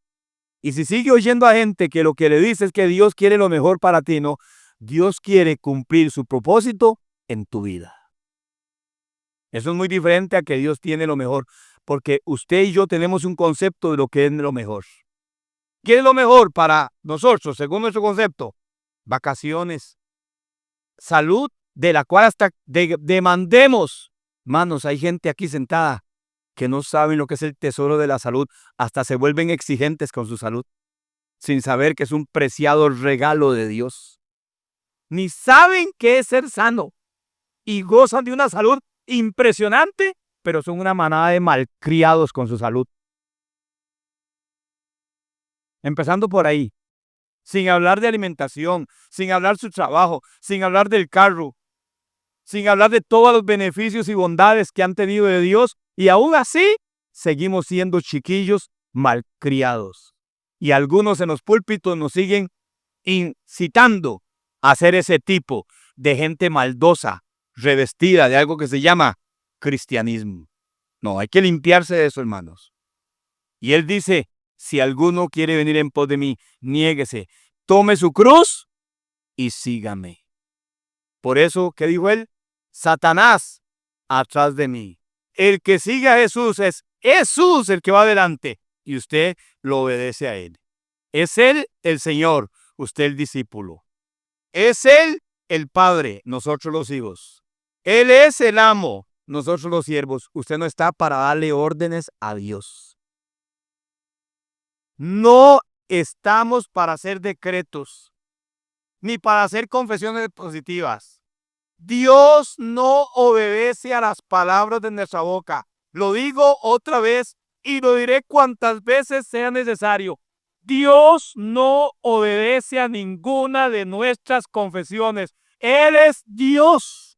y si sigue oyendo a gente que lo que le dice es que Dios quiere lo mejor para ti, no, Dios quiere cumplir su propósito en tu vida. Eso es muy diferente a que Dios tiene lo mejor, porque usted y yo tenemos un concepto de lo que es lo mejor. ¿Qué es lo mejor para nosotros, según nuestro concepto? Vacaciones, salud, de la cual hasta demandemos. Manos, hay gente aquí sentada que no saben lo que es el tesoro de la salud, hasta se vuelven exigentes con su salud, sin saber que es un preciado regalo de Dios. Ni saben qué es ser sano y gozan de una salud impresionante, pero son una manada de malcriados con su salud. Empezando por ahí, sin hablar de alimentación, sin hablar de su trabajo, sin hablar del carro, sin hablar de todos los beneficios y bondades que han tenido de Dios, y aún así seguimos siendo chiquillos malcriados. Y algunos en los púlpitos nos siguen incitando a ser ese tipo de gente maldosa, revestida de algo que se llama cristianismo. No, hay que limpiarse de eso, hermanos. Y Él dice, si alguno quiere venir en pos de mí, niéguese, tome su cruz y sígame. Por eso, ¿qué dijo Él? Satanás atrás de mí. El que sigue a Jesús es Jesús el que va adelante y usted lo obedece a Él. Es Él el Señor, usted el discípulo. Es Él el Padre, nosotros los hijos. Él es el amo, nosotros los siervos. Usted no está para darle órdenes a Dios. No estamos para hacer decretos, ni para hacer confesiones positivas. Dios no obedece a las palabras de nuestra boca. Lo digo otra vez y lo diré cuantas veces sea necesario. Dios no obedece a ninguna de nuestras confesiones. Él es Dios.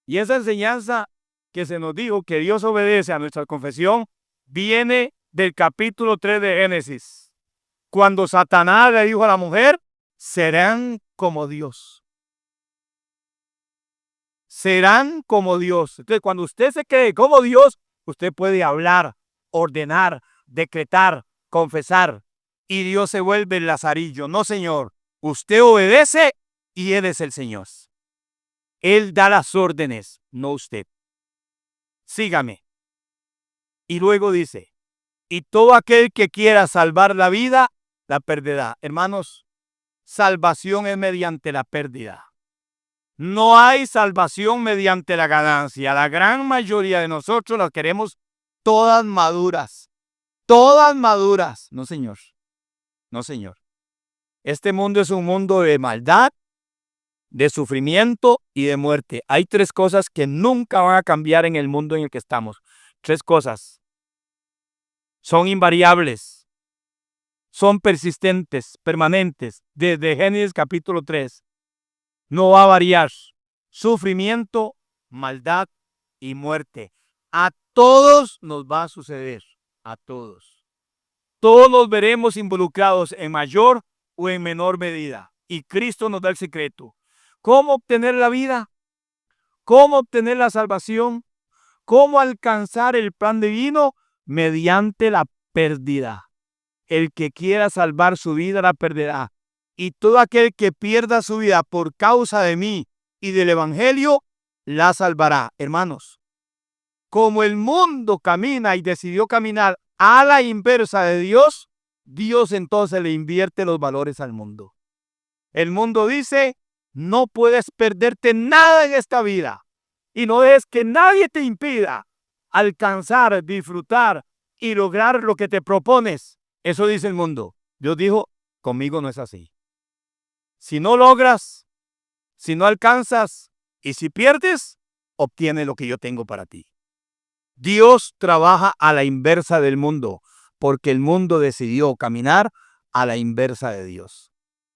Y esa enseñanza que se nos dijo que Dios obedece a nuestra confesión viene del capítulo 3 de Génesis. Cuando Satanás le dijo a la mujer, serán como Dios. Serán como Dios. Entonces, cuando usted se cree como Dios, usted puede hablar, ordenar, decretar, confesar. Y Dios se vuelve el lazarillo. No, Señor. Usted obedece y Él es el Señor. Él da las órdenes, no usted. Sígame. Y luego dice, y todo aquel que quiera salvar la vida, la perderá. Hermanos, salvación es mediante la pérdida. No hay salvación mediante la ganancia. La gran mayoría de nosotros las queremos todas maduras. Todas maduras. No, Señor. No, Señor. Este mundo es un mundo de maldad, de sufrimiento y de muerte. Hay 3 cosas que nunca van a cambiar en el mundo en el que estamos. 3 cosas. Son invariables. Son persistentes, permanentes. Desde Génesis capítulo 3. No va a variar. Sufrimiento, maldad y muerte. A todos nos va a suceder. A todos. todos nos veremos involucrados en mayor o en menor medida. Y Cristo nos da el secreto. ¿Cómo obtener la vida? ¿Cómo obtener la salvación? ¿Cómo alcanzar el plan divino? Mediante la pérdida. El que quiera salvar su vida la perderá. Y todo aquel que pierda su vida por causa de mí y del Evangelio, la salvará. Hermanos, como el mundo camina y decidió caminar a la inversa de Dios, Dios entonces le invierte los valores al mundo. El mundo dice, no puedes perderte nada en esta vida. Y no dejes que nadie te impida alcanzar, disfrutar y lograr lo que te propones. Eso dice el mundo. Dios dijo, conmigo no es así. Si no logras, si no alcanzas y si pierdes, obtienes lo que yo tengo para ti. Dios trabaja a la inversa del mundo, porque el mundo decidió caminar a la inversa de Dios.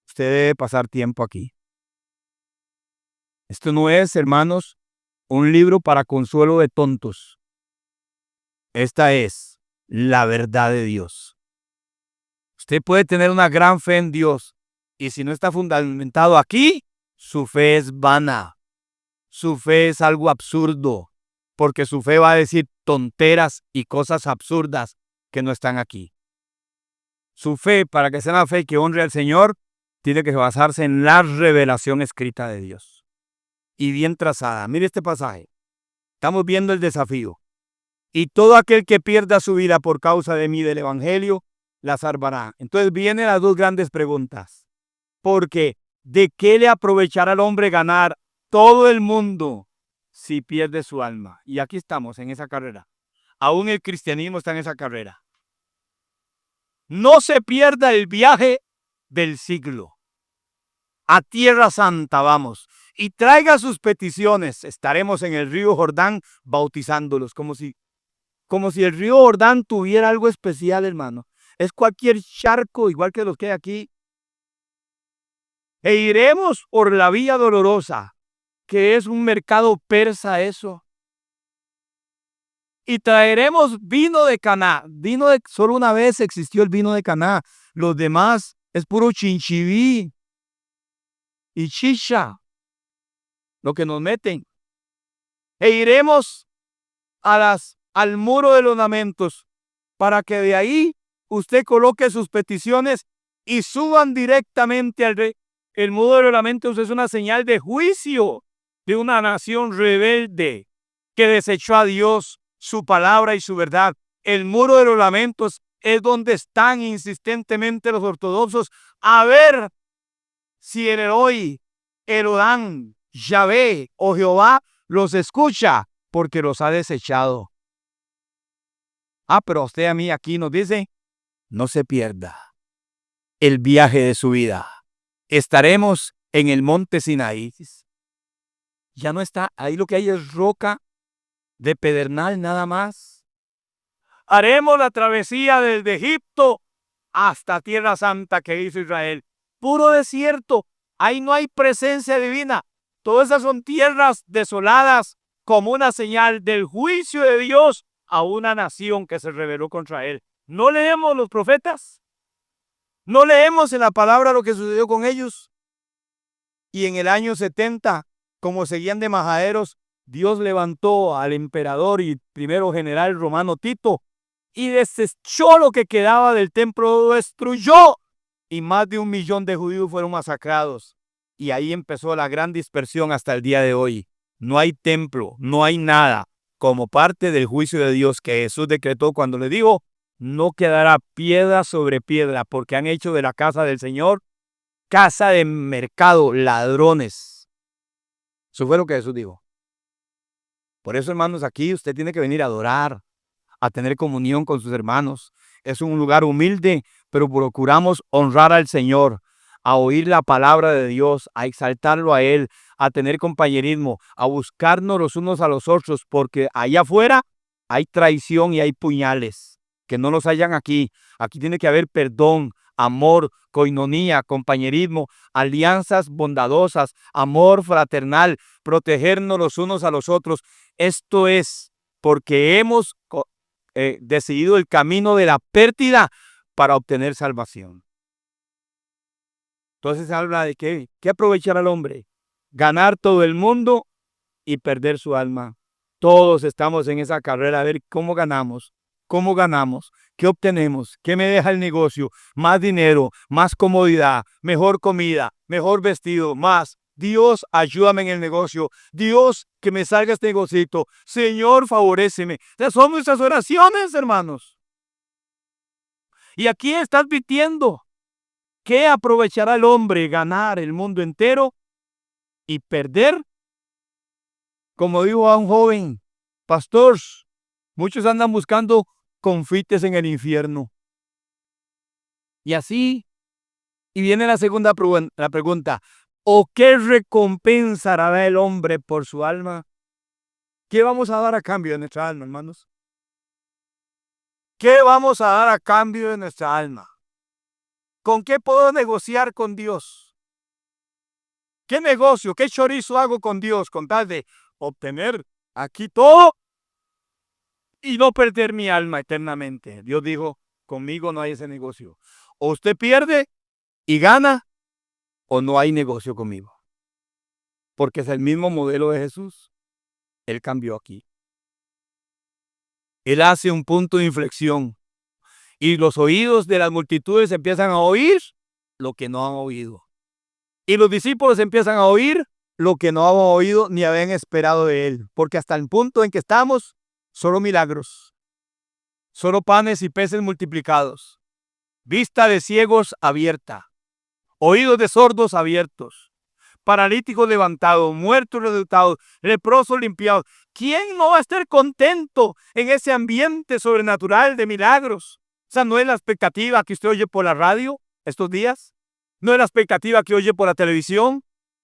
Usted debe pasar tiempo aquí. Esto no es, hermanos, un libro para consuelo de tontos. Esta es la verdad de Dios. Usted puede tener una gran fe en Dios, y si no está fundamentado aquí, su fe es vana. Su fe es algo absurdo, porque su fe va a decir tonteras y cosas absurdas que no están aquí. Su fe, para que sea una fe que honre al Señor, tiene que basarse en la revelación escrita de Dios. Y bien trazada. Mire este pasaje. Estamos viendo el desafío. Y todo aquel que pierda su vida por causa de mí del Evangelio, la salvará. Entonces vienen las dos grandes preguntas. Porque, ¿de qué le aprovechará al hombre ganar todo el mundo si pierde su alma? Y aquí estamos en esa carrera. Aún el cristianismo está en esa carrera. No se pierda el viaje del siglo. A Tierra Santa vamos. Y traiga sus peticiones. Estaremos en el río Jordán bautizándolos. Como si el río Jordán tuviera algo especial, hermano. Es cualquier charco, igual que los que hay aquí. E iremos por la vía dolorosa, que es un mercado persa eso. Y traeremos vino de Caná. Solo una vez existió el vino de Caná. Los demás es puro chinchiví y chicha, lo que nos meten. E iremos al muro de los lamentos, para que de ahí usted coloque sus peticiones y suban directamente al rey. El muro de los lamentos es una señal de juicio de una nación rebelde que desechó a Dios, su palabra y su verdad. El muro de los lamentos es donde están insistentemente los ortodoxos a ver si el Eloi, Elodán, Yahvé o Jehová los escucha, porque los ha desechado. Pero usted a mí aquí nos dice, no se pierda el viaje de su vida. Estaremos en el monte Sinaí. Ya no está, ahí lo que hay es roca de pedernal nada más. Haremos la travesía desde Egipto hasta Tierra Santa que hizo Israel. Puro desierto, ahí no hay presencia divina. Todas esas son tierras desoladas como una señal del juicio de Dios a una nación que se rebeló contra él. ¿No leemos los profetas? ¿No leemos en la palabra lo que sucedió con ellos? Y en el año 70, como seguían de majaderos, Dios levantó al emperador y primero general romano Tito y desechó lo que quedaba del templo, lo destruyó. Y más de 1 millón de judíos fueron masacrados. Y ahí empezó la gran dispersión hasta el día de hoy. No hay templo, no hay nada. Como parte del juicio de Dios que Jesús decretó cuando le dijo, no quedará piedra sobre piedra, porque han hecho de la casa del Señor casa de mercado, ladrones. Eso fue lo que Jesús dijo. Por eso, hermanos, aquí usted tiene que venir a adorar, a tener comunión con sus hermanos. Es un lugar humilde, pero procuramos honrar al Señor, a oír la palabra de Dios, a exaltarlo a Él, a tener compañerismo, a buscarnos los unos a los otros, porque allá afuera hay traición y hay puñales. Que no los hayan aquí. Aquí tiene que haber perdón, amor, coinonía, compañerismo, alianzas bondadosas, amor fraternal, protegernos los unos a los otros. Esto es porque hemos decidido el camino de la pérdida para obtener salvación. Entonces habla de qué aprovechar al hombre, ganar todo el mundo y perder su alma. Todos estamos en esa carrera a ver cómo ganamos, qué obtenemos, qué me deja el negocio, más dinero, más comodidad, mejor comida, mejor vestido, más. Dios, ayúdame en el negocio. Dios, que me salga este negocito. Señor, favoréceme. Esas son nuestras oraciones, hermanos. Y aquí está advirtiendo que aprovechará el hombre ganar el mundo entero y perder. Como dijo a un joven, pastor, muchos andan buscando confites en el infierno. Y así, y viene la segunda pregunta, ¿o qué recompensa dará el hombre por su alma? ¿Qué vamos a dar a cambio de nuestra alma, hermanos? ¿Qué vamos a dar a cambio de nuestra alma? ¿Con qué puedo negociar con Dios? ¿Qué negocio, qué chorizo hago con Dios con tal de obtener aquí todo y no perder mi alma eternamente? Dios dijo, conmigo no hay ese negocio. O usted pierde y gana, o no hay negocio conmigo. Porque es el mismo modelo de Jesús. Él cambió aquí. Él hace un punto de inflexión. Y los oídos de las multitudes empiezan a oír lo que no han oído. Y los discípulos empiezan a oír lo que no han oído ni habían esperado de él. Porque hasta el punto en que estamos, solo milagros. Solo panes y peces multiplicados. Vista de ciegos abierta. Oídos de sordos abiertos. Paralíticos levantados, muertos resucitados, leprosos limpiados. ¿Quién no va a estar contento en ese ambiente sobrenatural de milagros? O sea, ¿no es la expectativa que usted oye por la radio estos días? ¿No es la expectativa que oye por la televisión?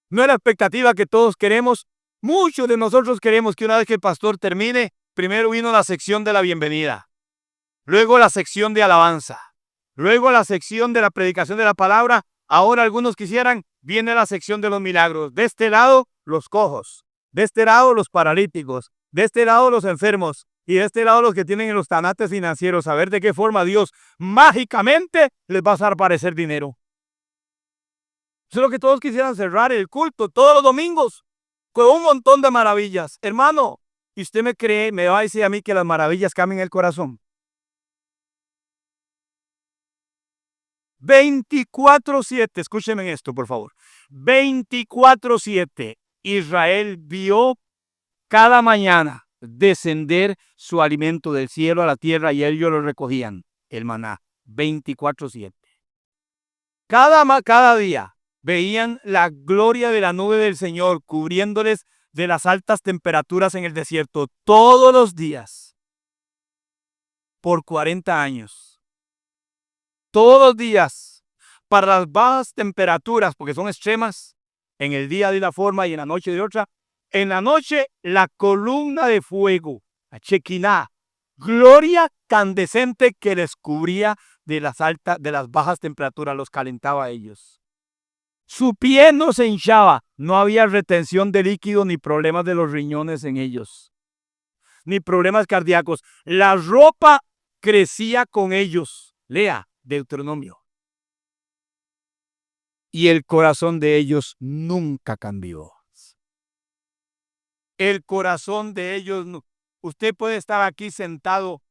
¿No es la expectativa que todos queremos? Muchos de nosotros queremos que una vez que el pastor termine, primero vino la sección de la bienvenida, luego la sección de alabanza, luego la sección de la predicación de la palabra. Ahora algunos quisieran, viene la sección de los milagros. De este lado, los cojos. De este lado, los paralíticos. De este lado, los enfermos. Y de este lado, los que tienen los tanates financieros. A ver de qué forma Dios mágicamente les va a hacer aparecer dinero. Eso es lo que todos quisieran, cerrar el culto todos los domingos con un montón de maravillas. Hermano, ¿y usted me cree, me va a decir a mí que las maravillas cambian el corazón? 24/7, escúcheme esto, por favor. 24/7, Israel vio cada mañana descender su alimento del cielo a la tierra y ellos lo recogían, el maná, 24/7. Cada día veían la gloria de la nube del Señor cubriéndoles de las altas temperaturas en el desierto todos los días por 40 años. Todos los días, para las bajas temperaturas, porque son extremas, en el día de una forma y en la noche de otra. En la noche, la columna de fuego, la Shekinah, gloria candescente que les cubría de las bajas temperaturas, los calentaba a ellos. Su piel no se hinchaba, no había retención de líquido ni problemas de los riñones en ellos, ni problemas cardíacos. La ropa crecía con ellos. Lea Deuteronomio. Y el corazón de ellos nunca cambió. El corazón de ellos, usted puede estar aquí sentado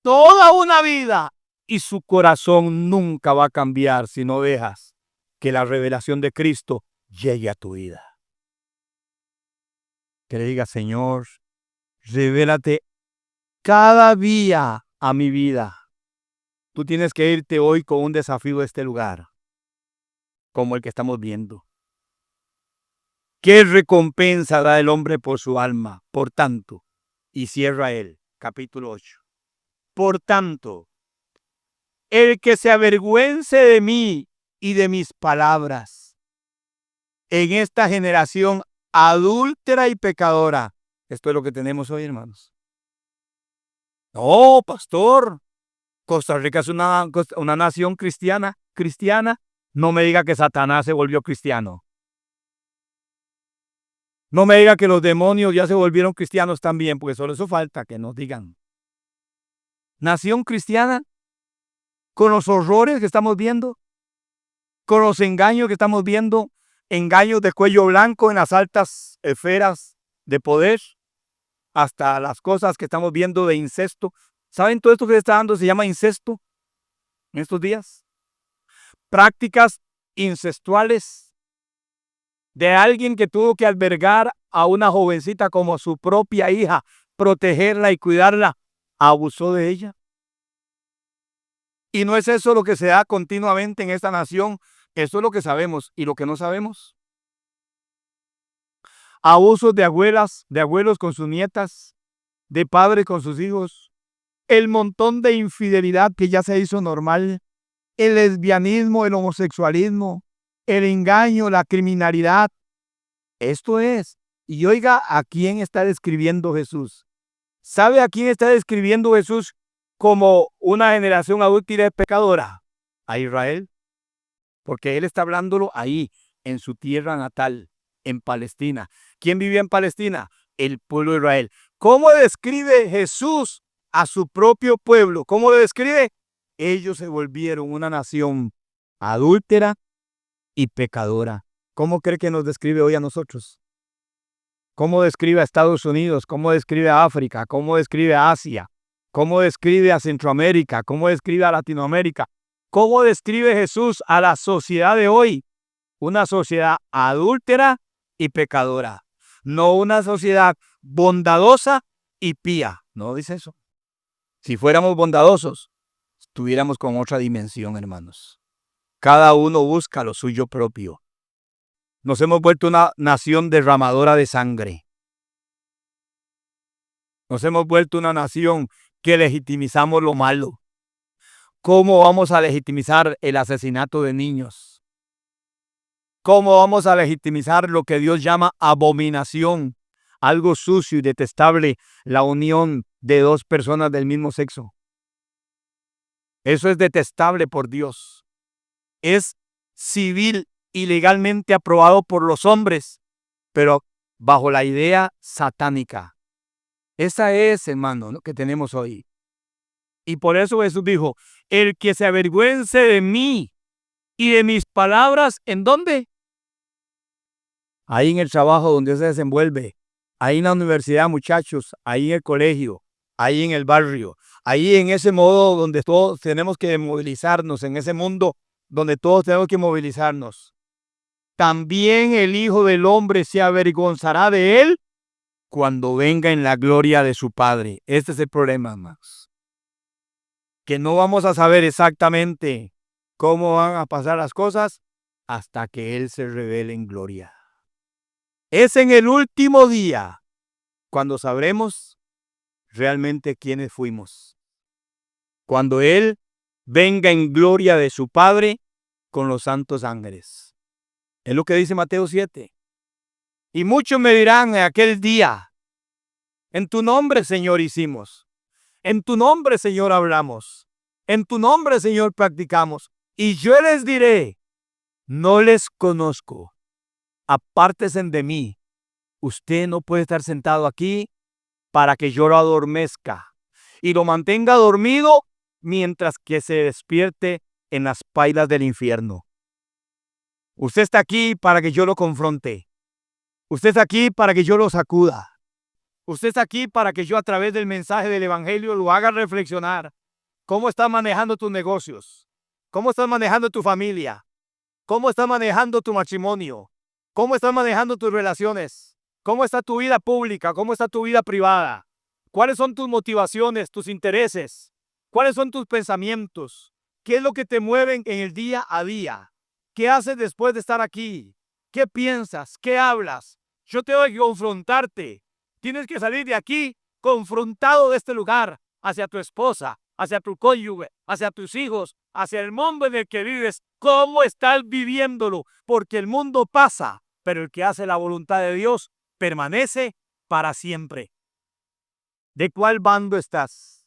toda una vida y su corazón nunca va a cambiar si no dejas que la revelación de Cristo llegue a tu vida. Que le diga, Señor, revélate cada día a mi vida. Tú tienes que irte hoy con un desafío a este lugar, como el que estamos viendo. ¿Qué recompensa da el hombre por su alma? Por tanto, y cierra él, capítulo 8. Por tanto, el que se avergüence de mí y de mis palabras en esta generación adúltera y pecadora. Esto es lo que tenemos hoy, hermanos. No, pastor, Costa Rica es una nación cristiana. No me diga que Satanás se volvió cristiano. No me diga que los demonios ya se volvieron cristianos también, porque solo eso falta que nos digan. Nación cristiana, con los horrores que estamos viendo, con los engaños que estamos viendo, engaños de cuello blanco en las altas esferas de poder, hasta las cosas que estamos viendo de incesto. ¿Saben todo esto que se está dando? Se llama incesto en estos días. Prácticas incestuales de alguien que tuvo que albergar a una jovencita como su propia hija, protegerla y cuidarla, abusó de ella. Y no es eso lo que se da continuamente en esta nación. Eso es lo que sabemos. ¿Y lo que no sabemos? Abusos de abuelas, de abuelos con sus nietas, de padres con sus hijos. El montón de infidelidad que ya se hizo normal. El lesbianismo, el homosexualismo, el engaño, la criminalidad. Esto es. Y oiga, ¿a quién está describiendo Jesús? ¿Sabe a quién está describiendo Jesús como una generación adulta y pecadora? A Israel. Porque él está hablándolo ahí, en su tierra natal, en Palestina. ¿Quién vivía en Palestina? El pueblo de Israel. ¿Cómo describe Jesús a su propio pueblo? ¿Cómo lo describe? Ellos se volvieron una nación adúltera y pecadora. ¿Cómo cree que nos describe hoy a nosotros? ¿Cómo describe a Estados Unidos? ¿Cómo describe a África? ¿Cómo describe a Asia? ¿Cómo describe a Centroamérica? ¿Cómo describe a Latinoamérica? ¿Cómo describe Jesús a la sociedad de hoy? Una sociedad adúltera y pecadora. No una sociedad bondadosa y pía. No dice eso. Si fuéramos bondadosos, estuviéramos con otra dimensión, hermanos. Cada uno busca lo suyo propio. Nos hemos vuelto una nación derramadora de sangre. Nos hemos vuelto una nación que legitimizamos lo malo. ¿Cómo vamos a legitimizar el asesinato de niños? ¿Cómo vamos a legitimizar lo que Dios llama abominación? Algo sucio y detestable, la unión de dos personas del mismo sexo. Eso es detestable por Dios. Es civil y legalmente aprobado por los hombres, pero bajo la idea satánica. Esa es, hermano, lo que tenemos hoy. Y por eso Jesús dijo, el que se avergüence de mí y de mis palabras, ¿en dónde? Ahí en el trabajo donde se desenvuelve, ahí en la universidad, muchachos, ahí en el colegio, ahí en el barrio, ahí en ese modo donde todos tenemos que movilizarnos, en ese mundo donde todos tenemos que movilizarnos. También el Hijo del Hombre se avergonzará de él cuando venga en la gloria de su Padre. Este es el problema, más. Que no vamos a saber exactamente cómo van a pasar las cosas hasta que Él se revele en gloria. Es en el último día cuando sabremos realmente quiénes fuimos. Cuando Él venga en gloria de su Padre con los santos ángeles. Es lo que dice Mateo 7. Y muchos me dirán en aquel día, en tu nombre, Señor, hicimos. En tu nombre, Señor, hablamos. En tu nombre, Señor, practicamos. Y yo les diré, no les conozco. Apártense de mí. Usted no puede estar sentado aquí para que yo lo adormezca y lo mantenga dormido mientras que se despierte en las pailas del infierno. Usted está aquí para que yo lo confronte. Usted está aquí para que yo lo sacuda. Usted está aquí para que yo a través del mensaje del Evangelio lo haga reflexionar. ¿Cómo estás manejando tus negocios? ¿Cómo estás manejando tu familia? ¿Cómo estás manejando tu matrimonio? ¿Cómo estás manejando tus relaciones? ¿Cómo está tu vida pública? ¿Cómo está tu vida privada? ¿Cuáles son tus motivaciones, tus intereses? ¿Cuáles son tus pensamientos? ¿Qué es lo que te mueven en el día a día? ¿Qué haces después de estar aquí? ¿Qué piensas? ¿Qué hablas? Yo tengo que confrontarte. Tienes que salir de aquí confrontado de este lugar hacia tu esposa, hacia tu cónyuge, hacia tus hijos, hacia el mundo en el que vives. ¿Cómo estás viviéndolo? Porque el mundo pasa, pero el que hace la voluntad de Dios permanece para siempre. ¿De cuál bando estás?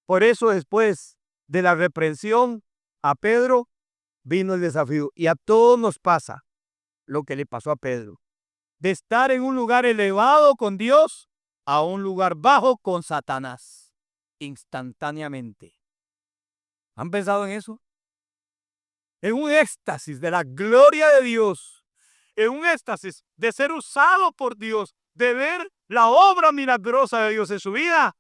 Por eso después de la reprensión a Pedro vino el desafío. Y a todos nos pasa lo que le pasó a Pedro. De estar en un lugar elevado con Dios a un lugar bajo con Satanás. Instantáneamente. ¿Han pensado en eso? En un éxtasis de la gloria de Dios, en un éxtasis de ser usado por Dios, de ver la obra milagrosa de Dios en su vida,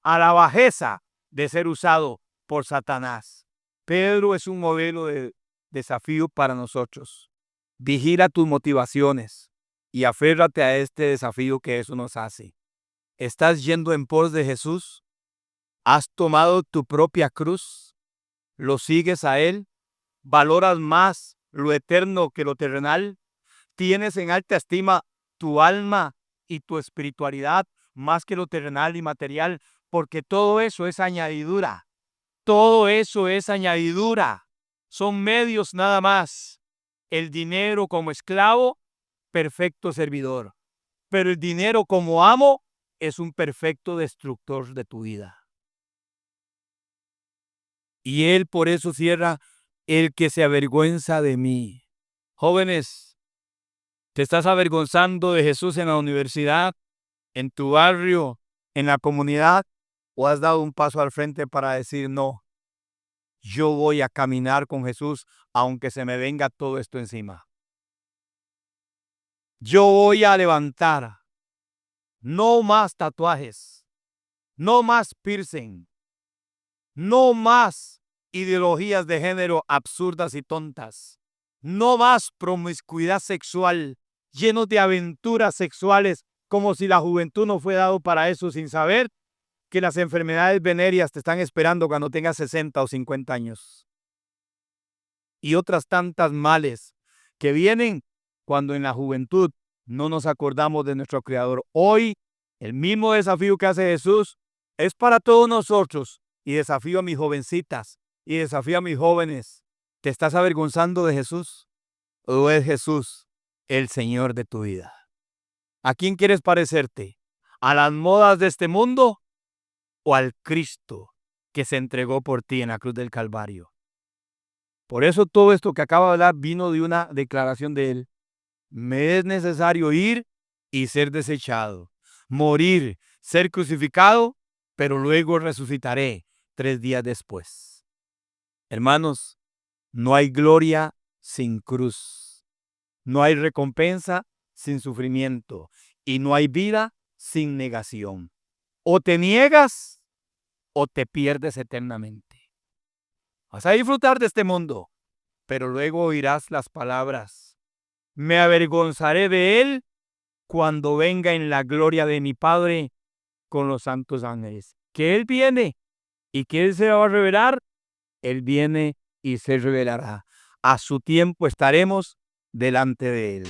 a la bajeza de ser usado por Satanás. Pedro es un modelo de desafío para nosotros. Vigila tus motivaciones y aférrate a este desafío que eso nos hace. ¿Estás yendo en pos de Jesús? ¿Has tomado tu propia cruz? ¿Lo sigues a Él? ¿Valoras más lo eterno que lo terrenal? ¿Tienes en alta estima tu alma y tu espiritualidad más que lo terrenal y material? Porque todo eso es añadidura. Todo eso es añadidura. Son medios nada más. El dinero como esclavo, perfecto servidor. Pero el dinero como amo es un perfecto destructor de tu vida. Y él por eso cierra: el que se avergüenza de mí. Jóvenes, ¿te estás avergonzando de Jesús en la universidad, en tu barrio, en la comunidad? ¿O has dado un paso al frente para decir: no, yo voy a caminar con Jesús aunque se me venga todo esto encima? Yo voy a levantar. No más tatuajes, no más piercing, no más ideologías de género absurdas y tontas, no más promiscuidad sexual, llenos de aventuras sexuales, como si la juventud no fue dado para eso, sin saber que las enfermedades venéreas te están esperando cuando tengas 60 o 50 años. Y otras tantas males que vienen cuando en la juventud no nos acordamos de nuestro Creador. Hoy, el mismo desafío que hace Jesús es para todos nosotros. Y desafío a mis jovencitas y desafío a mis jóvenes. ¿Te estás avergonzando de Jesús? ¿O es Jesús el Señor de tu vida? ¿A quién quieres parecerte? ¿A las modas de este mundo o al Cristo que se entregó por ti en la cruz del Calvario? Por eso todo esto que acabo de hablar vino de una declaración de él. Me es necesario ir y ser desechado, morir, ser crucificado, pero luego resucitaré 3 días después. Hermanos, no hay gloria sin cruz. No hay recompensa sin sufrimiento. Y no hay vida sin negación. O te niegas o te pierdes eternamente. Vas a disfrutar de este mundo, pero luego oirás las palabras: me avergonzaré de él cuando venga en la gloria de mi Padre con los santos ángeles. Que él viene y que él se va a revelar. Él viene y se revelará. A su tiempo estaremos delante de él.